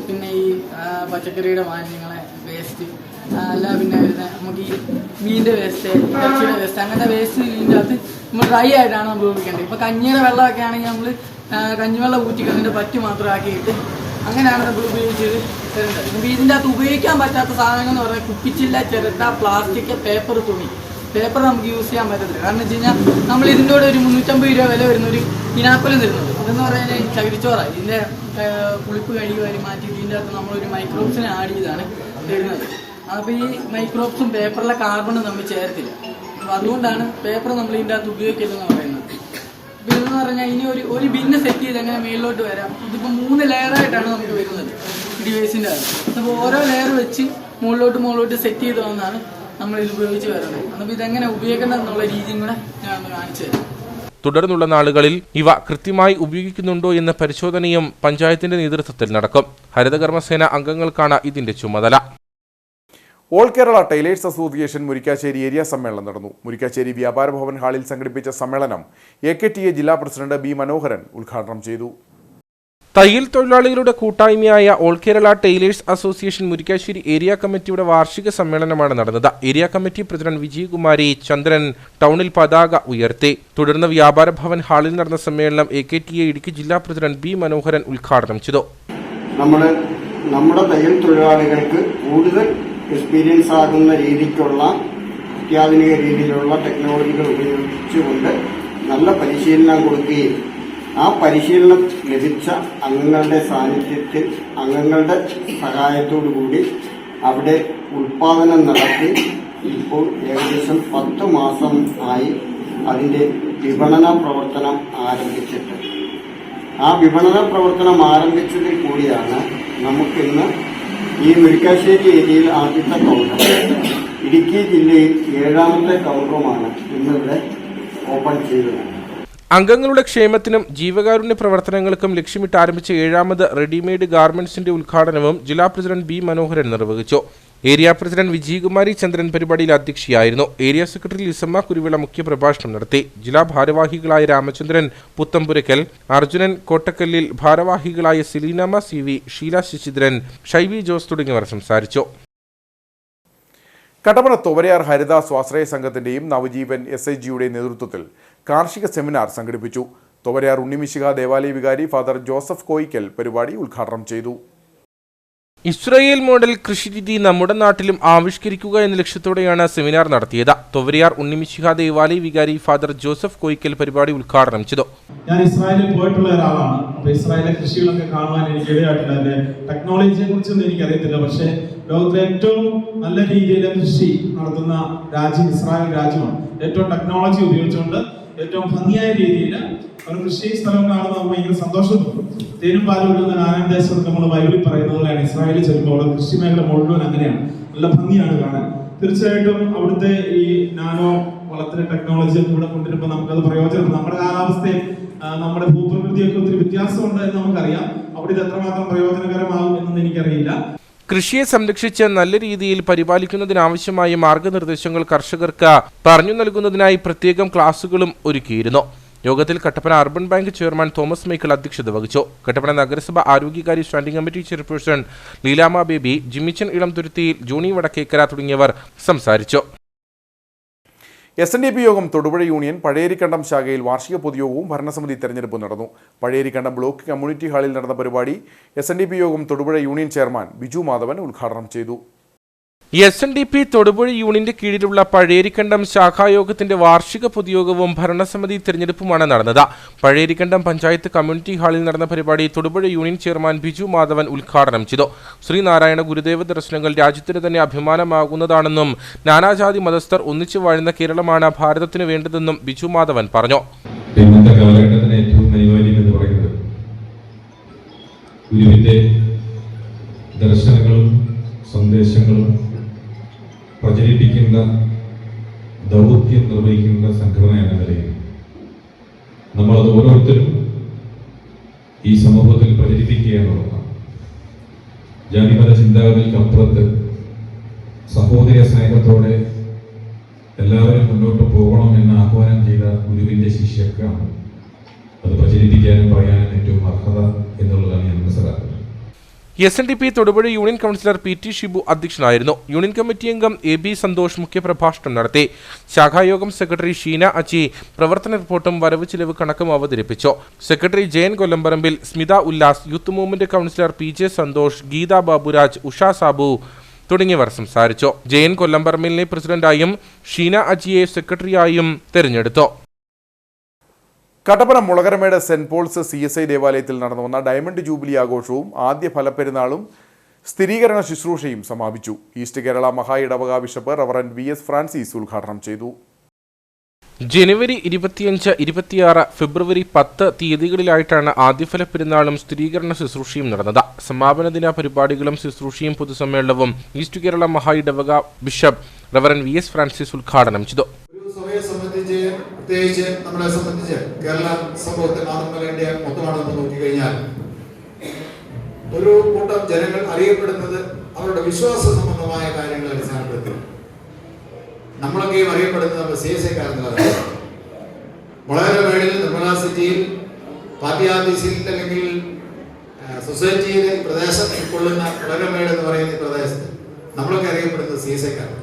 പിന്നെ ഈ പച്ചക്കറിയുടെ മാലിന്യങ്ങളെ വേസ്റ്റ്, അല്ല പിന്നെ വരുന്ന നമുക്ക് ഈ മീനിൻ്റെ വേസ്റ്റ്, ഇറച്ചിയുടെ വേസ്റ്റ്, അങ്ങനത്തെ വേസ്റ്റ് ഇതിൻ്റെ അകത്ത് നമ്മൾ ഡ്രൈ ആയിട്ടാണ് നമ്മൾ ഉപയോഗിക്കേണ്ടത്. ഇപ്പോൾ കഞ്ഞിയുടെ വെള്ളമൊക്കെ ആണെങ്കിൽ നമ്മൾ കഞ്ഞിവെള്ളം ഊറ്റി അതിൻ്റെ പറ്റ് മാത്രം ആക്കിയിട്ട് അങ്ങനെയാണ് നമ്മൾ ഉപയോഗിച്ചത് തരുന്നത്. അപ്പോൾ ഇതിൻ്റെ അകത്ത് ഉപയോഗിക്കാൻ പറ്റാത്ത സാധനങ്ങൾ എന്ന് പറഞ്ഞാൽ കുപ്പിച്ചില്ല, ചിരട്ട, പ്ലാസ്റ്റിക്, പേപ്പർ, തുണി. പേപ്പർ നമുക്ക് യൂസ് ചെയ്യാൻ പറ്റത്തില്ല. കാരണം വെച്ച് കഴിഞ്ഞാൽ നമ്മൾ ഇതിൻ്റെ കൂടെ ഒരു 350 രൂപ വില വരുന്നൊരു ഇനാപ്പലും തരുന്നത്. അതെന്ന് പറഞ്ഞാൽ ചകിരിച്ചോറാണ്. ഇതിൻ്റെ പുളിപ്പ് കഴുകി മാറ്റി ഇതിൻ്റെ അകത്ത് നമ്മളൊരു മൈക്രോബ്സിനെ ആഡ് ചെയ്താണ് തരുന്നത്. അപ്പോൾ ഈ മൈക്രോബ്സും പേപ്പറിലെ കാർബണും നമ്മൾ ചേർത്തില്ല. അപ്പോൾ അതുകൊണ്ടാണ് പേപ്പർ നമ്മൾ ഇതിൻ്റെ അകത്ത് ഉപയോഗിക്കരുതെന്ന് പറയുന്നത്. അപ്പോൾ ഇതെന്ന് പറഞ്ഞാൽ ഇനി ഒരു ബിന്ന് സെറ്റ് ചെയ്ത് എങ്ങനെ മേളിലോട്ട് വരാം. ഇതിപ്പോൾ 3 ലെയറായിട്ടാണ് നമുക്ക് വരുന്നത് ഡിവൈസിൻ്റെ അകത്ത്. അപ്പോൾ ഓരോ ലെയർ വെച്ച് മുകളിലോട്ട് സെറ്റ് ചെയ്ത് വന്നാണ് നമ്മൾ ഇത് ഉപയോഗിച്ച് വരുന്നത്. അപ്പോൾ ഇതെങ്ങനെ ഉപയോഗിക്കണം എന്നുള്ള രീതിയും കൂടെ ഞാൻ ഒന്ന് കാണിച്ചു തരാം. തുടർന്നുള്ള നാളുകളിൽ ഇവ കൃത്യമായി ഉപയോഗിക്കുന്നുണ്ടോ എന്ന പരിശോധനയും പഞ്ചായത്തിന്റെ നേതൃത്വത്തിൽ നടക്കും. ഹരിതകർമ്മസേന അംഗങ്ങൾക്കാണ് ഇതിന്റെ ചുമതല. All Kerala tailors association Murikkassery area സമ്മേളനം നടന്നു. മുരിക്കാശ്ശേരി വ്യാപാര ഭവൻ ഹാളിൽ സംഘടിപ്പിച്ച സമ്മേളനം AKTA ജില്ലാ പ്രസിഡന്റ് B മനോഹരൻ ഉദ്ഘാടനം ചെയ്തു. തയ്യൽ തൊഴിലാളികളുടെ കൂട്ടായ്മയായ all Kerala tailors association Murikkassery area കമ്മിറ്റിയുടെ വാർഷിക സമ്മേളനമാണ് നടന്നത്. Area committee president Vijayakumari Chandran ടൗണിൽ പതാക ഉയർത്തി. തുടർന്ന് വ്യാപാര ഭവൻ ഹാളിൽ നടന്ന സമ്മേളനം AKTA ഇടുക്കി ജില്ലാ പ്രസിഡന്റ് B മനോഹരൻ ഉദ്ഘാടനം ചെയ്തു. നമ്മുടെ തയ്യൽ തൊഴിലാളികൾക്ക് കൂടുതൽ എക്സ്പീരിയൻസ് ആകുന്ന രീതിക്കുള്ള അത്യാധുനിക രീതിയിലുള്ള ടെക്നോളജികൾ ഉപയോഗിച്ചുകൊണ്ട് നല്ല പരിശീലനം കൊടുക്കുകയും ആ പരിശീലനം ലഭിച്ച അംഗങ്ങളുടെ സാന്നിധ്യത്തിൽ അംഗങ്ങളുടെ സഹായത്തോടുകൂടി അവിടെ ഉൽപാദനം നടത്തി ഇപ്പോൾ ഏകദേശം 10 മാസം ആയി അതിൻ്റെ വിപണന പ്രവർത്തനം ആരംഭിച്ചിട്ട്. ആ വിപണന പ്രവർത്തനം ആരംഭിച്ചതിൽ കൂടിയാണ് നമുക്കിന്ന് ഈ മുരിക്കാശ്ശേരി ഏരിയയിൽ ആദ്യത്തെ കൗണ്ടർ, ഇടുക്കി ജില്ലയിൽ 7ാമത്തെ കൗണ്ടറുമാണ് ഇന്നിവിടെ ഓപ്പൺ ചെയ്തത്. അംഗങ്ങളുടെ ക്ഷേമത്തിനും ജീവകാരുണ്യ പ്രവർത്തനങ്ങൾക്കും ലക്ഷ്യമിട്ട് ആരംഭിച്ച 7ാമത് റെഡിമെയ്ഡ് ഗാർമെന്റ്സിന്റെ ഉദ്ഘാടനവും ജില്ലാ പ്രസിഡന്റ് B മനോഹരൻ നിർവഹിച്ചു. ഏരിയ പ്രസിഡന്റ് വിജയകുമാരി ചന്ദ്രൻ പരിപാടിയിൽ അധ്യക്ഷയായിരുന്നു. ഏരിയ സെക്രട്ടറി ലിസമ്മ കുരുവിള മുഖ്യപ്രഭാഷണം നടത്തി. ജില്ലാ ഭാരവാഹികളായ രാമചന്ദ്രൻ പുത്തമ്പുരക്കൽ, അർജുനൻ കോട്ടക്കല്ലിൽ, ഭാരവാഹികളായ സെലീനമ്മ CV, ഷീല ശശിധരൻ, ഷൈവി ജോസ് തുടങ്ങിയവർ സംസാരിച്ചു. കട്ടപ്പന തൊവരയാർ ഹരിത സ്വാശ്രയ സംഘത്തിന്റെയും നവജീവൻ SIGയുടെ നേതൃത്വത്തിൽ കാർഷിക സെമിനാർ സംഘടിപ്പിച്ചു. തൊവരയാർ ഉണ്ണിമിശിഹ ദേവാലയ വികാരി ഫാദർ ജോസഫ് കോയിക്കൽ പരിപാടി ഉദ്ഘാടനം ചെയ്തു. ഇസ്രായേൽ മോഡൽ കൃഷിരീതി നമ്മുടെ നാട്ടിലും ആവിഷ്കരിക്കുക എന്ന ലക്ഷ്യത്തോടെയാണ് സെമിനാർ നടത്തിയത്. തൊവരയാർ ഉണ്ണിമിശിഹ ദേവാലയ വികാരി ഫാദർ ജോസഫ് കോയിക്കൽ പരിപാടി ഉദ്ഘാടനം ചെയ്തു. ഞാൻ ഇസ്രായേലിൽ പോയിട്ടുള്ള ഒരാളാണ്. അപ്പോൾ ഇസ്രായേലിലെ കൃഷികളൊക്കെ കാണുവാൻ എനിക്ക് ഇടയായിട്ടുണ്ട്. അതിന്റെ ടെക്നോളജിയെ കുറിച്ചൊന്നും എനിക്കറിയത്തില്ല. പക്ഷേ ലോകത്തിലെ ഏറ്റവും നല്ല രീതിയിൽ കൃഷി നടത്തുന്ന രാജ്യം ഇസ്രായേൽ രാജ്യമാണ്. ഏറ്റവും ടെക്നോളജി ഉപയോഗിച്ചുകൊണ്ട് ഏറ്റവും ഭംഗിയായ രീതിയിൽ ഒരു കൃഷി സ്ഥലം കാണുമ്പോൾ നമുക്ക് ഭയങ്കര സന്തോഷം തോന്നും. തേനും പാലും ഒഴുകുന്ന നാനാം ദേശം നമ്മൾ ബൈബിളിൽ പറയുന്നത് പോലെയാണ് ഇസ്രായേലിൽ ചെല്ലുമ്പോൾ അവിടെ കൃഷി മേഖല മുഴുവൻ അങ്ങനെയാണ്. നല്ല ഭംഗിയാണ് കാണാൻ. തീർച്ചയായിട്ടും അവിടുത്തെ ഈ നാനോ വളത്തിന് ടെക്നോളജി ഒക്കെ ഇവിടെ കൊണ്ടുവരുമ്പോൾ നമുക്കത് പ്രയോജനം. നമ്മുടെ കാലാവസ്ഥയും നമ്മുടെ ഭൂപ്രകൃതിയൊക്കെ ഒത്തിരി വ്യത്യാസമുണ്ട് എന്ന് നമുക്കറിയാം. അവിടെ ഇത് എത്രമാത്രം പ്രയോജനകരമാകും എന്നൊന്നും എനിക്കറിയില്ല. കൃഷിയെ സംരക്ഷിച്ച് നല്ല രീതിയിൽ പരിപാലിക്കുന്നതിനാവശ്യമായ മാർഗനിർദ്ദേശങ്ങൾ കർഷകർക്ക് പറഞ്ഞു നൽകുന്നതിനായി പ്രത്യേകം ക്ലാസുകളും ഒരുക്കിയിരുന്നു. യോഗത്തിൽ Kattappana urban bank chairman Thomas Michael അധ്യക്ഷത വഹിച്ചു. കട്ടപ്പന നഗരസഭ ആരോഗ്യകാര്യ standing committee chairperson Leelamma Baby, Jimmichan ഇളംതുരുത്തിയിൽ, ജോണി വടക്കേക്കര തുടങ്ങിയവർ സംസാരിച്ചു. SNDP യോഗം തൊടുപുഴ യൂണിയൻ പഴയേരിക്കണ്ടം ശാഖയിൽ വാർഷിക പൊതുയോഗവും ഭരണസമിതി തെരഞ്ഞെടുപ്പും നടന്നു. പഴയേരിക്കണ്ടം ബ്ലോക്ക് കമ്മ്യൂണിറ്റി ഹാളിൽ നടന്ന പരിപാടി SNDP യോഗം തൊടുപുഴ യൂണിയൻ ചെയർമാൻ ബിജു മാധവൻ ഉദ്ഘാടനം ചെയ്തു. SNDP തൊടുപുഴ യൂണിയന്റെ കീഴിലുള്ള പഴയേരിക്കണ്ടം ശാഖായോഗത്തിന്റെ വാർഷിക പൊതുയോഗവും ഭരണസമിതി തെരഞ്ഞെടുപ്പുമാണ് നടന്നത്. പഴയേരിക്കണ്ടം പഞ്ചായത്ത് കമ്മ്യൂണിറ്റി ഹാളിൽ നടന്ന പരിപാടി തൊടുപുഴ യൂണിയൻ ചെയർമാൻ ബിജു മാധവൻ ഉദ്ഘാടനം ചെയ്തു. ശ്രീനാരായണ ഗുരുദേവ ദർശനങ്ങൾ രാജ്യത്തിന് തന്നെ അഭിമാനമാകുന്നതാണെന്നും നാനാജാതി മതസ്ഥർ ഒന്നിച്ചു വാഴുന്ന കേരളമാണ് ഭാരതത്തിന് വേണ്ടതെന്നും ബിജു മാധവൻ പറഞ്ഞു. ഇന്നത്തെ കാലഘട്ടത്തിന് ഏറ്റവും അനിവാര്യം എന്ന് പറയുന്നത് ഗുരുവിന്റെ ദർശനങ്ങളും സന്ദേശങ്ങളും പ്രചരിപ്പിക്കുന്ന ദൗത്യം നിർവഹിക്കുന്ന സംഘടന എന്ന നിലയിൽ നമ്മളത് ഓരോരുത്തരും ഈ സമൂഹത്തിൽ പ്രചരിപ്പിക്കുക എന്നുള്ളതാണ്. ജാതിമത ചിന്താഗതിക്കപ്പുറത്ത് സഹോദര സ്നേഹത്തോടെ എല്ലാവരും മുന്നോട്ട് പോകണം എന്ന് ആഹ്വാനം ചെയ്ത ഗുരുവിൻ്റെ ശിഷ്യക്കാണ് അത് പ്രചരിപ്പിക്കാനും പറയാനും ഏറ്റവും അർഹത എന്നുള്ളതാണ് ഞാൻ മനസ്സിലാക്കുന്നത്. SNDP Thodupuzha union councillor PT Shibu അധ്യക്ഷനായിരുന്നു. യൂണിയൻ കമ്മിറ്റി അംഗം AB സന്തോഷ് മുഖ്യപ്രഭാഷണം നടത്തി. ശാഖായോഗം സെക്രട്ടറി ഷീന അച്ചി പ്രവർത്തന റിപ്പോർട്ടും വരവ് ചിലവ് കണക്കും അവതരിപ്പിച്ചു. Secretary Jayan Kollamparambil, Smitha Ullas, youth movement councillor PJ Santhosh, Geetha Baburaj, Usha Sabu തുടങ്ങിയവർ സംസാരിച്ചു. ജയൻ കൊല്ലംപറമ്പിലിനെ പ്രസിഡന്റായും ഷീന അജിയെ സെക്രട്ടറിയായും തെരഞ്ഞെടുത്തു. Kattappana Mulakaramedu Saint Paul's CSI ദേവാലയത്തിൽ നടന്നു വന്ന ഡയമണ്ട് ജൂബിലി ആഘോഷവും ആദ്യ ഫലപ്പെരുന്നാളും സ്ഥിരീകരണ ശുശ്രൂഷയും സമാപിച്ചു. ഈസ്റ്റ് കേരള മഹാ ഇടവക ബിഷപ്പ് റവറന്റ് VS ഫ്രാൻസിസ് ഉദ്ഘാടനം ചെയ്തു. ജനുവരി 25, 26, ഫെബ്രുവരി 10 തീയതികളിലായിട്ടാണ് ആദ്യഫല പെരുന്നാളും സ്ഥിരീകരണ ശുശ്രൂഷയും നടന്നത്. സമാപന ദിന പരിപാടികളും ശുശ്രൂഷയും പൊതുസമ്മേളനവും ഈസ്റ്റ് കേരള മഹാ ഇടവക ബിഷപ്പ് റവറന്റ് VS ഫ്രാൻസിസ് ഉദ്ഘാടനം ചെയ്തു. പ്രത്യേകിച്ച് നമ്മളെ സംബന്ധിച്ച് കേരള സമൂഹത്തിൽ മാത്രമല്ല ഇന്ത്യ മൊത്തമാണ് നമ്മൾ നോക്കിക്കഴിഞ്ഞാൽ ഒരു കൂട്ടം ജനങ്ങൾ അറിയപ്പെടുന്നത് അവരുടെ വിശ്വാസ സംബന്ധമായ കാര്യങ്ങൾ അടിസ്ഥാനപ്പെടുത്തി. നമ്മളൊക്കെയും അറിയപ്പെടുന്നത് നമ്മുടെ CSIക്കാരെന്നതാണ്. വളരെ വേളിൽ നിർമ്മല സിറ്റിയിൽ പാർട്ടിയാഫീസിൽ അല്ലെങ്കിൽ സൊസൈറ്റിയിലെ പ്രദേശം ഉൾക്കൊള്ളുന്ന വളരമേട് എന്ന് പറയുന്ന ഈ പ്രദേശത്ത് നമ്മളൊക്കെ അറിയപ്പെടുന്നത് CSIക്കാരാണ്.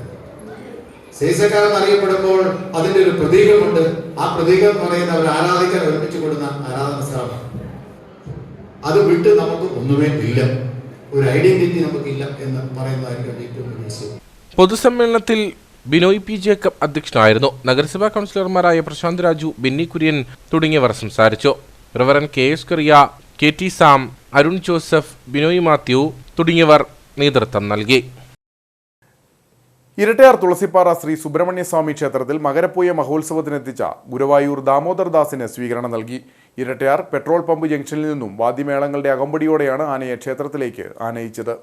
CSIക്കാരെന്ന് അറിയപ്പെടുമ്പോൾ അതിൻ്റെ ഒരു പ്രതീകമുണ്ട്. ആ പ്രതീകം എന്ന് പറയുന്നത് അവർ ആരാധിക്കാൻ ഒരുമിച്ച് കൊടുക്കുന്ന ആരാധന സ്ഥലമാണ്. അത് വിട്ട് നമുക്ക് ഒന്നുമേ ഇല്ല, ഒരു ഐഡന്റിറ്റി നമുക്കില്ല എന്ന് പറയുന്നതായിരിക്കും ഏറ്റവും വലിയ. പൊതുസമ്മേളനത്തിൽ ബിനോയ് P. ജേക്കബ് അധ്യക്ഷനായിരുന്നു. നഗരസഭാ കൗൺസിലർമാരായ പ്രശാന്ത് രാജു, ബെന്നി കുര്യൻ തുടങ്ങിയവർ സംസാരിച്ചു. റവറൻ KS കറിയ, KT Sam, Arun Joseph, Binoy Mathew തുടങ്ങിയവർ നേതൃത്വം നൽകി. ഇരട്ടയാർ തുളസിപ്പാറ ശ്രീ സുബ്രഹ്മണ്യസ്വാമി ക്ഷേത്രത്തിൽ മകരപ്പൂയ മഹോത്സവത്തിനെത്തിച്ച ഗുരുവായൂർ ദാമോദർദാസിന് സ്വീകരണം നൽകി. ഇരട്ടയാർ പെട്രോൾ പമ്പ് ജംഗ്ഷനിൽ നിന്നും വാദ്യമേളങ്ങളുടെ അകമ്പടിയോടെയാണ് ആനയെ ക്ഷേത്രത്തിലേക്ക് ആനയിച്ചത്.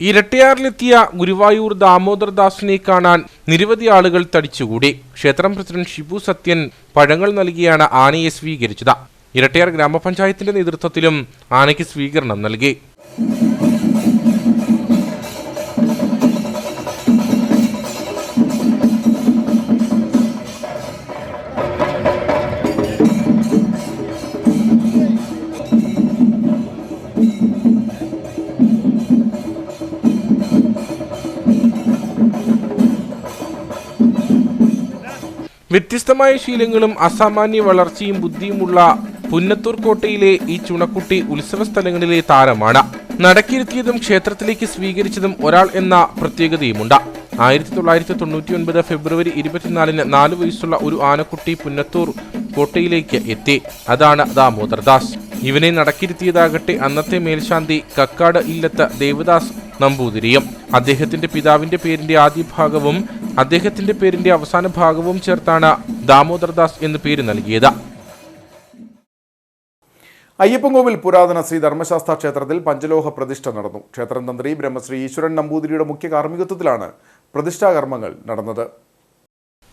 ഇരട്ടയാറിലെത്തിയ ഗുരുവായൂർ ദാമോദർദാസിനെ കാണാൻ നിരവധി ആളുകൾ തടിച്ചുകൂടി. ക്ഷേത്രം പ്രസിഡന്റ് ഷിബു സത്യൻ പഴങ്ങൾ നൽകിയാണ് ആനയെ സ്വീകരിച്ചത്. ഇരട്ടയാർ ഗ്രാമപഞ്ചായത്തിന്റെ നേതൃത്വത്തിലും ആനയ്ക്ക് സ്വീകരണം നൽകി. വ്യത്യസ്തമായ ശീലങ്ങളും അസാമാന്യ വളർച്ചയും ബുദ്ധിയുമുള്ള പുന്നത്തൂർ കോട്ടയിലെ ഈ ചുണക്കുട്ടി ഉത്സവ സ്ഥലങ്ങളിലെ താരമാണ്. നടക്കിരുത്തിയതും ക്ഷേത്രത്തിലേക്ക് സ്വീകരിച്ചതും ഒരാൾ എന്ന പ്രത്യേകതയുമുണ്ട്. 1999 ഫെബ്രുവരി 24-ന് 4 വയസ്സുള്ള ഒരു ആനക്കുട്ടി പുന്നത്തൂർ കോട്ടയിലേക്ക് എത്തി. അതാണ് ദാമോദർദാസ്. ഇവനെ നടക്കിരുത്തിയതാകട്ടെ അന്നത്തെ മേൽശാന്തി കക്കാട് ഇല്ലത്ത് ദേവദാസ് നമ്പൂതിരിയും. അദ്ദേഹത്തിന്റെ പിതാവിന്റെ പേരിന്റെ ആദ്യ ഭാഗവും അദ്ദേഹത്തിന്റെ പേരിന്റെ അവസാന ഭാഗവും ചേർത്താണ് ദാമോദർദാസ് എന്ന് പേര് നൽകിയത്. അയ്യപ്പൻകോവിൽ പുരാതന ശ്രീ ധർമ്മശാസ്ത്ര ക്ഷേത്രത്തിൽ പഞ്ചലോഹ പ്രതിഷ്ഠ നടന്നു. ക്ഷേത്രം തന്ത്രി ബ്രഹ്മശ്രീ ഈശ്വരൻ നമ്പൂതിരിയുടെ മുഖ്യ കാർമ്മികത്വത്തിലാണ് പ്രതിഷ്ഠാകർമ്മങ്ങൾ നടന്നത്.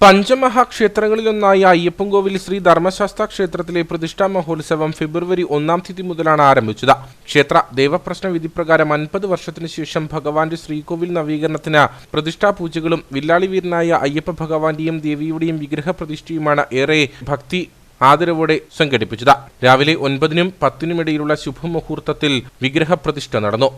പഞ്ചമഹാക്ഷേത്രങ്ങളിലൊന്നായ അയ്യപ്പൻകോവിൽ ശ്രീ ധർമ്മശാസ്ത്ര ക്ഷേത്രത്തിലെ പ്രതിഷ്ഠാ മഹോത്സവം ഫെബ്രുവരി 1-ാം തീയതി മുതലാണ് ആരംഭിച്ചത്. ക്ഷേത്ര ദേവപ്രശ്ന വിധിപ്രകാരം 50 വർഷത്തിനു ശേഷം ഭഗവാന്റെ ശ്രീകോവിൽ നവീകരണത്തിന് പ്രതിഷ്ഠാ പൂജകളും വില്ലാളി വീരനായ അയ്യപ്പ ഭഗവാന്റെയും ദേവിയുടെയും വിഗ്രഹ പ്രതിഷ്ഠയുമാണ് ഏറെ ഭക്തി ആദരവോടെ സംഘടിപ്പിച്ചത്. രാവിലെ 9-നും 10-നും ഇടയിലുള്ള ശുഭമുഹൂർത്തത്തിൽ വിഗ്രഹ പ്രതിഷ്ഠ നടന്നു.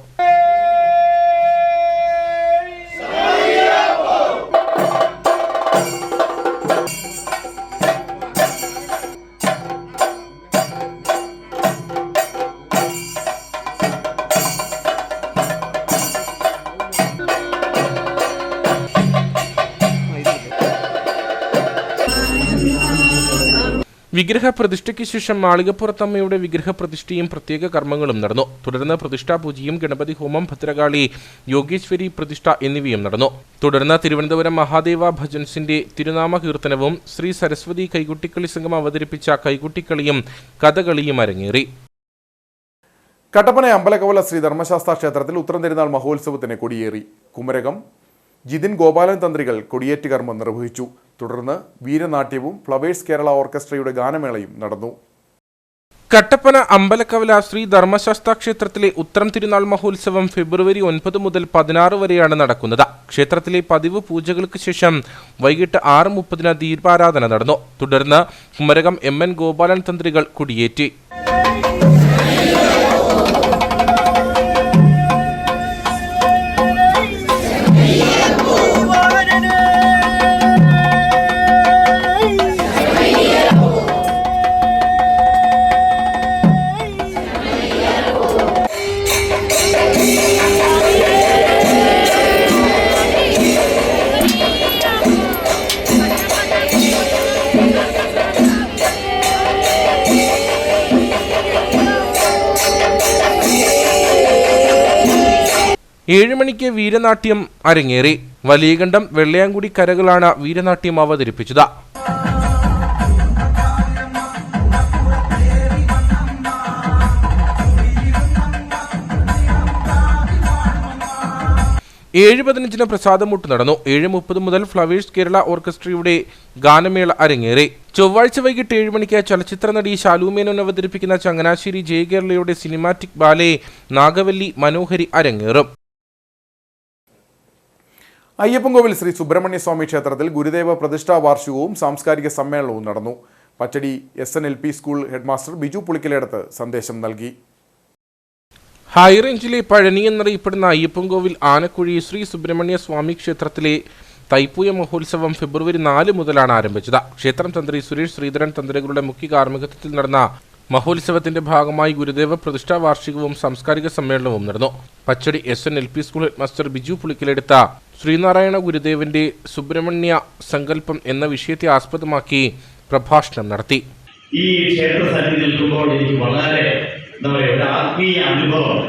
വിഗ്രഹ പ്രതിഷ്ഠയ്ക്ക് ശേഷം മാളികപ്പുറത്തമ്മയുടെ വിഗ്രഹ പ്രതിഷ്ഠയും പ്രത്യേക കർമ്മങ്ങളും നടന്നു. തുടർന്ന് പ്രതിഷ്ഠാപൂജയും ഗണപതി ഹോമം, ഭദ്രകാളി, യോഗേശ്വരി പ്രതിഷ്ഠ എന്നിവയും നടന്നു. തുടർന്ന് തിരുവനന്തപുരം മഹാദേവ ഭജൻസിന്റെ തിരുനാമ കീർത്തനവും ശ്രീ സരസ്വതി കൈകുട്ടിക്കളി സംഘം അവതരിപ്പിച്ച കൈകുട്ടിക്കളിയും കഥകളിയും അരങ്ങേറി. കട്ടപ്പന അമ്പലക്കവല ശ്രീ ധർമ്മശാസ്ത്ര ക്ഷേത്രത്തിൽ ഉത്രം തിരുനാൾ മഹോത്സവത്തിന് കൊടിയേറി. കുമരകം ജിതിൻ ഗോപാലൻ തന്ത്രികൾ കൊടിയേറ്റ് കർമ്മം നിർവഹിച്ചു. തുടർന്ന് വീരനാട്യവും ഫ്ലവേഴ്സ് കേരള ഓർക്കസ്ട്രയുടെ ഗാനമേളയും നടന്നു. കട്ടപ്പന അമ്പലക്കവല ശ്രീ ധർമ്മശാസ്ത്ര ക്ഷേത്രത്തിലെ ഉത്രം തിരുനാൾ മഹോത്സവം ഫെബ്രുവരി 9 മുതൽ 16 വരെയാണ് നടക്കുന്നത്. ക്ഷേത്രത്തിലെ പതിവ് പൂജകൾക്ക് ശേഷം വൈകിട്ട് 6:30 ദീപാരാധന നടന്നു. തുടർന്ന് കുമരകം MN ഗോപാലൻ തന്ത്രികൾ കൊടിയേറ്റി. ഏഴുമണിക്ക് വീരനാട്യം അരങ്ങേറി. വലിയകണ്ഠം, വെള്ളയാങ്കുടി കരകളാണ് വീരനാട്യം അവതരിപ്പിച്ചത്. ഏഴ് 15 പ്രസാദമൂട്ട് നടന്നു. 7:30 മുതൽ ഫ്ലവേഴ്സ് കേരള ഓർക്കസ്ട്രയുടെ ഗാനമേള അരങ്ങേറി. ചൊവ്വാഴ്ച വൈകിട്ട് 7 മണിക്ക് ചലച്ചിത്ര നടി ശാലുമേനോൻ അവതരിപ്പിക്കുന്ന ചങ്ങനാശ്ശേരി ജയകേരളയുടെ സിനിമാറ്റിക് ബാലെ നാഗവല്ലി മനോഹരി അരങ്ങേറും. അയ്യപ്പൻകോവിൽ ശ്രീ സുബ്രഹ്മണ്യ സ്വാമി ക്ഷേത്രത്തിൽ ഗുരുദേവ പ്രതിഷ്ഠാ വാർഷികവും സാംസ്കാരിക സമ്മേളനവും നടന്നു. Pachadi SNLP school headmaster Biju Pulikkaledath സന്ദേശം നൽകി. ഹൈറേഞ്ചിലെ പഴനി എന്നറിയപ്പെടുന്ന അയ്യപ്പൻകോവിൽ ആനക്കുഴി ശ്രീ സുബ്രഹ്മണ്യ സ്വാമി ക്ഷേത്രത്തിലെ തൈപ്പൂയ മഹോത്സവം ഫെബ്രുവരി 4 മുതലാണ് ആരംഭിച്ചത്. ക്ഷേത്രം തന്ത്രി സുരേഷ് ശ്രീധരൻ തന്ത്രികളുടെ മുഖ്യ കാർമ്മികത്വത്തിൽ നടന്ന മഹോത്സവത്തിന്റെ ഭാഗമായി ഗുരുദേവ പ്രതിഷ്ഠാ വാർഷികവും സാംസ്കാരിക സമ്മേളനവും നടന്നു. Pachadi SNLP school headmaster Biju പുളിക്കലെടുത്ത ശ്രീനാരായണ ഗുരുദേവന്റെ സുബ്രഹ്മണ്യ സങ്കല്പം എന്ന വിഷയത്തെ ആസ്പദമാക്കി പ്രഭാഷണം നടത്തി. ഈ ക്ഷേത്ര സന്നിധി നിൽക്കുമ്പോൾ എനിക്ക് വളരെ ഒരു ആത്മീയ അനുഭവം,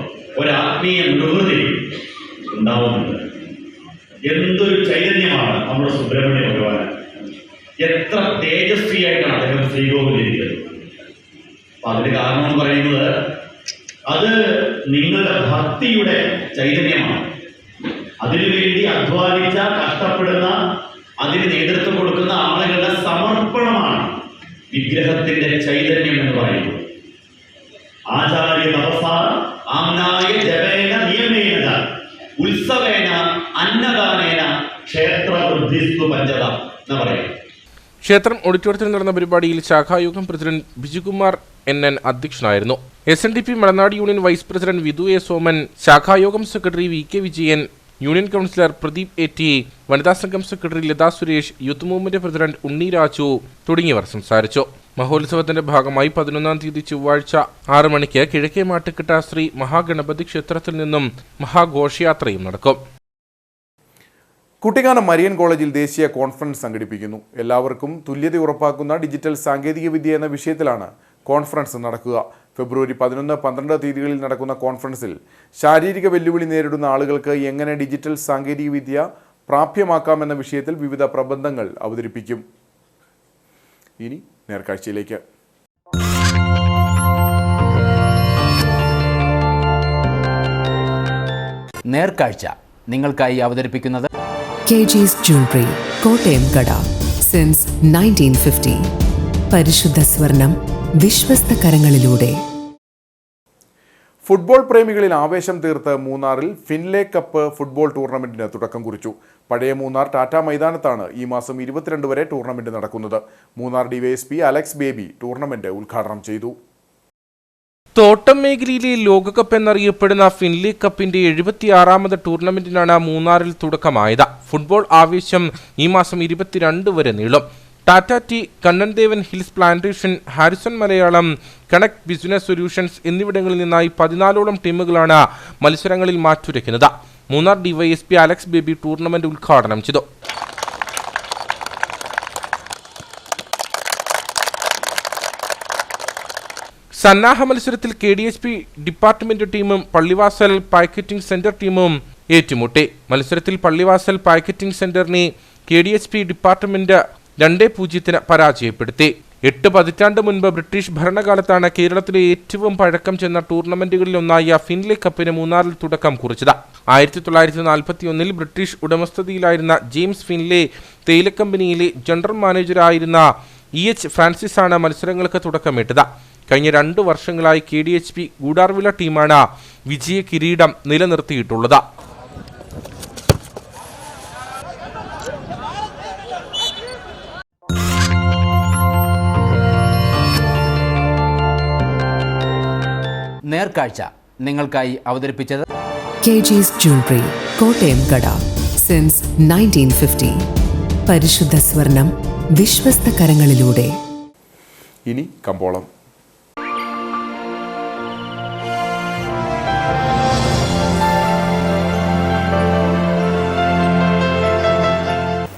ഒരു ആത്മീയ നിർവൃതി ഉണ്ടാവുന്നുണ്ട്. എന്തൊരു ചൈതന്യമാണ് നമ്മുടെ സുബ്രഹ്മണ്യ ഭഗവാൻ. എത്ര തേജസ്വിയായിട്ടാണ് അദ്ദേഹം ശ്രീകോവിലിരിക്കുന്നത്. അപ്പൊ അതിന് കാരണം പറയുന്നത് അത് നിങ്ങളുടെ ഭക്തിയുടെ ചൈതന്യമാണ്. അതിനുവേണ്ടി അധ്വാനിച്ച, കഷ്ടപ്പെടുന്ന, അതിന് നേതൃത്വം കൊടുക്കുന്ന ആളുകളുടെ സമർപ്പണമാണ് വിഗ്രഹത്തിന്റെ ചൈതന്യം എന്ന് പറയുന്നത്. ആചാര്യ തപസ ആംനായ ജപേന നിയമേന ഉത്സവേന അന്നദാനേന ക്ഷേത്ര വൃദ്ധിസ്തു പഞ്ചത എന്ന് പറയും. ക്ഷേത്രം ഓഡിറ്റോറിയത്തിൽ നടന്ന പരിപാടിയിൽ ശാഖായോഗം പ്രസിഡന്റ് ബിജുകുമാർ NN അധ്യക്ഷനായിരുന്നു. SNDP Malanad union vice president Vidhu A. Soman, ശാഖായോഗം secretary VK Vijayan, union councillor Pradeep AT, വനിതാ സംഘം secretary Latha Suresh, youth movement president Unni Raju തുടങ്ങിയവർ സംസാരിച്ചു. മഹോത്സവത്തിന്റെ ഭാഗമായി 11-ാം തീയതി ചൊവ്വാഴ്ച 6 മണിക്ക് കിഴക്കേ മാട്ടുക്കിട്ട ശ്രീ മഹാഗണപതി ക്ഷേത്രത്തിൽ നിന്നും മഹാഘോഷയാത്രയും നടക്കും. കുട്ടിക്കാനം മരിയൻ കോളേജിൽ ദേശീയ കോൺഫറൻസ് സംഘടിപ്പിക്കുന്നു. എല്ലാവർക്കും തുല്യത ഉറപ്പാക്കുന്ന ഡിജിറ്റൽ സാങ്കേതികവിദ്യ എന്ന വിഷയത്തിലാണ് കോൺഫറൻസ് നടക്കുക. ഫെബ്രുവരി 11-12 തീയതികളിൽ നടക്കുന്ന കോൺഫറൻസിൽ ശാരീരിക വെല്ലുവിളി നേരിടുന്ന ആളുകൾക്ക് എങ്ങനെ ഡിജിറ്റൽ സാങ്കേതികവിദ്യ പ്രാപ്യമാക്കാമെന്ന വിഷയത്തിൽ വിവിധ പ്രബന്ധങ്ങൾ അവതരിപ്പിക്കും. ഇനി നേർക്കാഴ്ചയിലേക്ക്. നേർക്കാഴ്ച നിങ്ങൾക്കായി അവതരിപ്പിക്കുന്നത് KG's Jewelry, കോട്ടയം കട. സിൻസ് 1950. പരിശുദ്ധ സ്വർണം വിശ്വസ്ത കരങ്ങളിലൂടെ. ഫുട്ബോൾ പ്രേമികളിൽ ആവേശം തീർത്ത് മൂന്നാറിൽ ഫിൻലേ കപ്പ് ഫുട്ബോൾ ടൂർണമെന്റിന് തുടക്കം കുറിച്ചു. പഴയ മൂന്നാർ ടാറ്റ മൈതാനത്താണ് ഈ മാസം 22 വരെ ടൂർണമെന്റ് നടക്കുന്നത്. മൂന്നാർ DYSP അലക്സ് ബേബി ടൂർണമെന്റ് ഉദ്ഘാടനം ചെയ്തു. തോട്ടം മേഖലയിലെ ലോകകപ്പ് എന്നറിയപ്പെടുന്ന ഫിൻലേ കപ്പിന്റെ 76ാമത് ടൂർണമെന്റിനാണ് മൂന്നാറിൽ തുടക്കമായത്. ഫുട്ബോൾ ആവേശം ഈ മാസം 22 വരെ നീളും. Tata tea, Kannan Devan hills plantation, Harrison Malayalam, connect business solutions എന്നിവിടങ്ങളിൽ നിന്നായി 14ഓളം ടീമുകളാണ് മത്സരങ്ങളിൽ മാറ്റുരയ്ക്കുന്നത്. മൂന്നാർ DYSP അലക്സ് ബേബി ടൂർണമെന്റ് ഉദ്ഘാടനം ചെയ്തു. സന്നാഹ മത്സരത്തിൽ KDHP ഡിപ്പാർട്ട്മെന്റ് ടീമും പള്ളിവാസൽ പാക്കറ്റിംഗ് സെന്റർ ടീമും ഏറ്റുമുട്ടി. മത്സരത്തിൽ പള്ളിവാസൽ പാക്കറ്റിംഗ് സെന്ററിനെ KDHP ഡിപ്പാർട്ട്മെന്റ് 2-0 പരാജയപ്പെടുത്തി. 8 പതിറ്റാണ്ട് മുൻപ് ബ്രിട്ടീഷ് ഭരണകാലത്താണ് കേരളത്തിലെ ഏറ്റവും പഴക്കം ചെന്ന ടൂർണമെന്റുകളിലൊന്നായ ഫിൻലെ കപ്പിന് മൂന്നാറിൽ തുടക്കം കുറിച്ചത്. 1941 ബ്രിട്ടീഷ് ഉടമസ്ഥതയിലായിരുന്ന ജെയിംസ് ഫിൻലെ തേയിലക്കമ്പനിയിലെ ജനറൽ മാനേജറായിരുന്ന EH ഫ്രാൻസിസ് ആണ് മത്സരങ്ങൾക്ക് തുടക്കമിട്ടത്. കഴിഞ്ഞ 2 വർഷങ്ങളായി KDHP ഗൂഡാർവില ടീമാണ് വിജയ കിരീടം നിലനിർത്തിയിട്ടുള്ളത്. നേർക്കാഴ്ച നിങ്ങൾക്കായി അവതരിപ്പിച്ചത് KG's Jewelry, കോട്ടയം കട. സിൻസ് 1950. പരിശുദ്ധ സ്വർണം വിശ്വസ്ത കരങ്ങളിലൂടെ. ഇനി കമ്പോളം.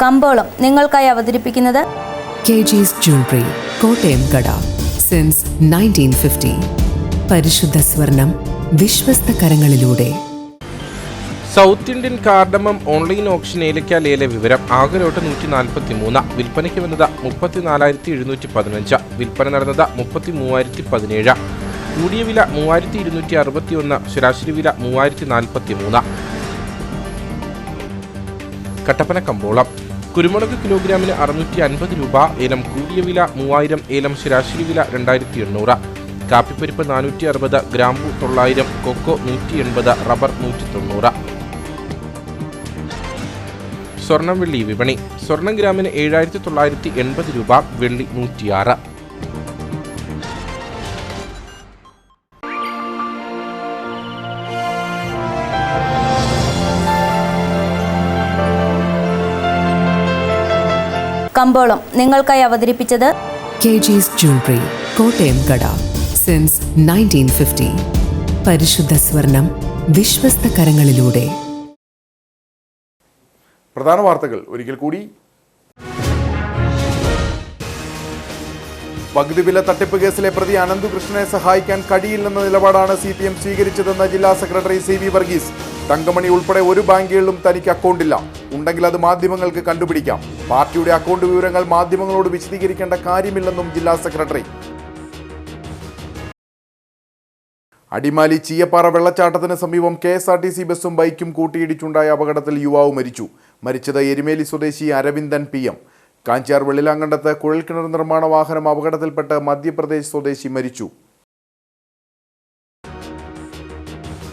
കമ്പോളം നിങ്ങൾക്കായി അവതരിപ്പിക്കുന്നത് KG's Jewelry, കോട്ടയം കട. സിൻസ് 1950. പരിശുദ്ധ സ്വർണം വിശ്വസ്ത കരങ്ങളിലൂടെ. South Indian cardamom online auction ഏലക്ക ലേല വിവരം. ആകെ ലോട്ട് 143. വിൽപ്പനയ്ക്ക് വന്നത് 34,715. വിൽപ്പന നടന്നത് 33,017. കൂടിയ വില 3,261. ശരാശരി വില 3,043. കട്ടപ്പന കമ്പോളം. കുരുമുളക് കിലോഗ്രാമിന് 650 രൂപ. ഏലം കൂടിയ വില 3000. ഏലം ശരാശരി വില 2800. കാപ്പിപ്പരിപ്പ് 460. ഗ്രാമ്പു 900. കൊക്കോ 180. റബ്ബർ 190. സ്വർണം വെള്ളി വിപണി. സ്വർണം ഗ്രാമിന് 7,980 രൂപ. വെള്ളി 106. കമ്പോളം നിങ്ങൾക്കായി അവതരിപ്പിച്ചത് KG's Jewelry, കോട്ടയം കട. സിൻസ് 1950. പരിശുദ്ധ സ്വർണം വിശ്വസ്ത കരങ്ങളിലൂടെ. പ്രധാന വാർത്തകൾ ഒരിക്കൽ കൂടി. പകുതി വില തട്ടിപ്പ് കേസിലെ പ്രതി അനന്തുകൃഷ്ണനെ സഹായിക്കാൻ കഴിയില്ലെന്ന നിലപാടാണ് CPM സ്വീകരിച്ചതെന്ന് ജില്ലാ സെക്രട്ടറി CV വർഗീസ്. തങ്കമണി ഉൾപ്പെടെ ഒരു ബാങ്കുകളിലും തനിക്ക് അക്കൗണ്ടില്ല. ഉണ്ടെങ്കിൽ അത് മാധ്യമങ്ങൾക്ക് കണ്ടുപിടിക്കാം. പാർട്ടിയുടെ അക്കൗണ്ട് വിവരങ്ങൾ മാധ്യമങ്ങളോട് വിശദീകരിക്കേണ്ട കാര്യമില്ലെന്നും ജില്ലാ സെക്രട്ടറി. അടിമാലി ചീയപ്പാറ വെള്ളച്ചാട്ടത്തിന് സമീപം KSRTC ബസ്സും ബൈക്കും കൂട്ടിയിടിച്ചുണ്ടായ അപകടത്തിൽ യുവാവ് മരിച്ചു. മരിച്ചത് എരുമേലി സ്വദേശി അരവിന്ദൻ PM. കാഞ്ചാർ വെള്ളിലാങ്കണ്ടത്ത് കുഴൽക്കിണർ നിർമ്മാണ വാഹനം അപകടത്തിൽപ്പെട്ട് മധ്യപ്രദേശ് സ്വദേശി മരിച്ചു.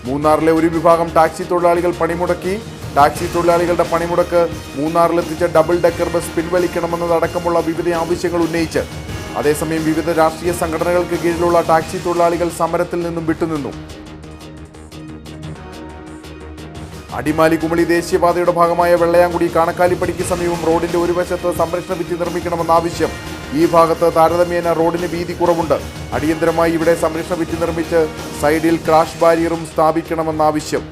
മൂന്നാറിലെ ഒരു വിഭാഗം ടാക്സി തൊഴിലാളികൾ പണിമുടക്കി. ടാക്സി തൊഴിലാളികളുടെ പണിമുടക്ക് മൂന്നാറിലെത്തിച്ച ഡബിൾ ഡെക്കർ ബസ് പിൻവലിക്കണമെന്നതടക്കമുള്ള വിവിധ ആവശ്യങ്ങൾ ഉന്നയിച്ച്. അതേസമയം വിവിധ രാഷ്ട്രീയ സംഘടനകൾക്ക് കീഴിലുള്ള ടാക്സി തൊഴിലാളികൾ സമരത്തിൽ നിന്നും വിട്ടുനിന്നു. അടിമാലി കുമളി ദേശീയപാതയുടെ ഭാഗമായ വെള്ളയാങ്കുടി കാണക്കാലിപ്പടിക്ക് സമീപം റോഡിന്റെ ഒരു വശത്ത് സംരക്ഷണ ഭിത്തി നിർമ്മിക്കണമെന്ന ആവശ്യം. ഈ ഭാഗത്ത് താരതമ്യേന റോഡിന് വീതി കുറവുണ്ട്. അടിയന്തരമായി ഇവിടെ സംരക്ഷണ ഭിത്തി നിർമ്മിച്ച് സൈഡിൽ ക്രാഷ് ബാരിയറും സ്ഥാപിക്കണമെന്ന ആവശ്യം.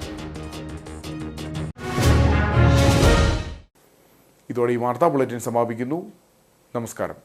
ഇതോടെ ഈ വാർത്താ ബുള്ളറ്റിൻ സമാപിക്കുന്നു. നമസ്കാരം.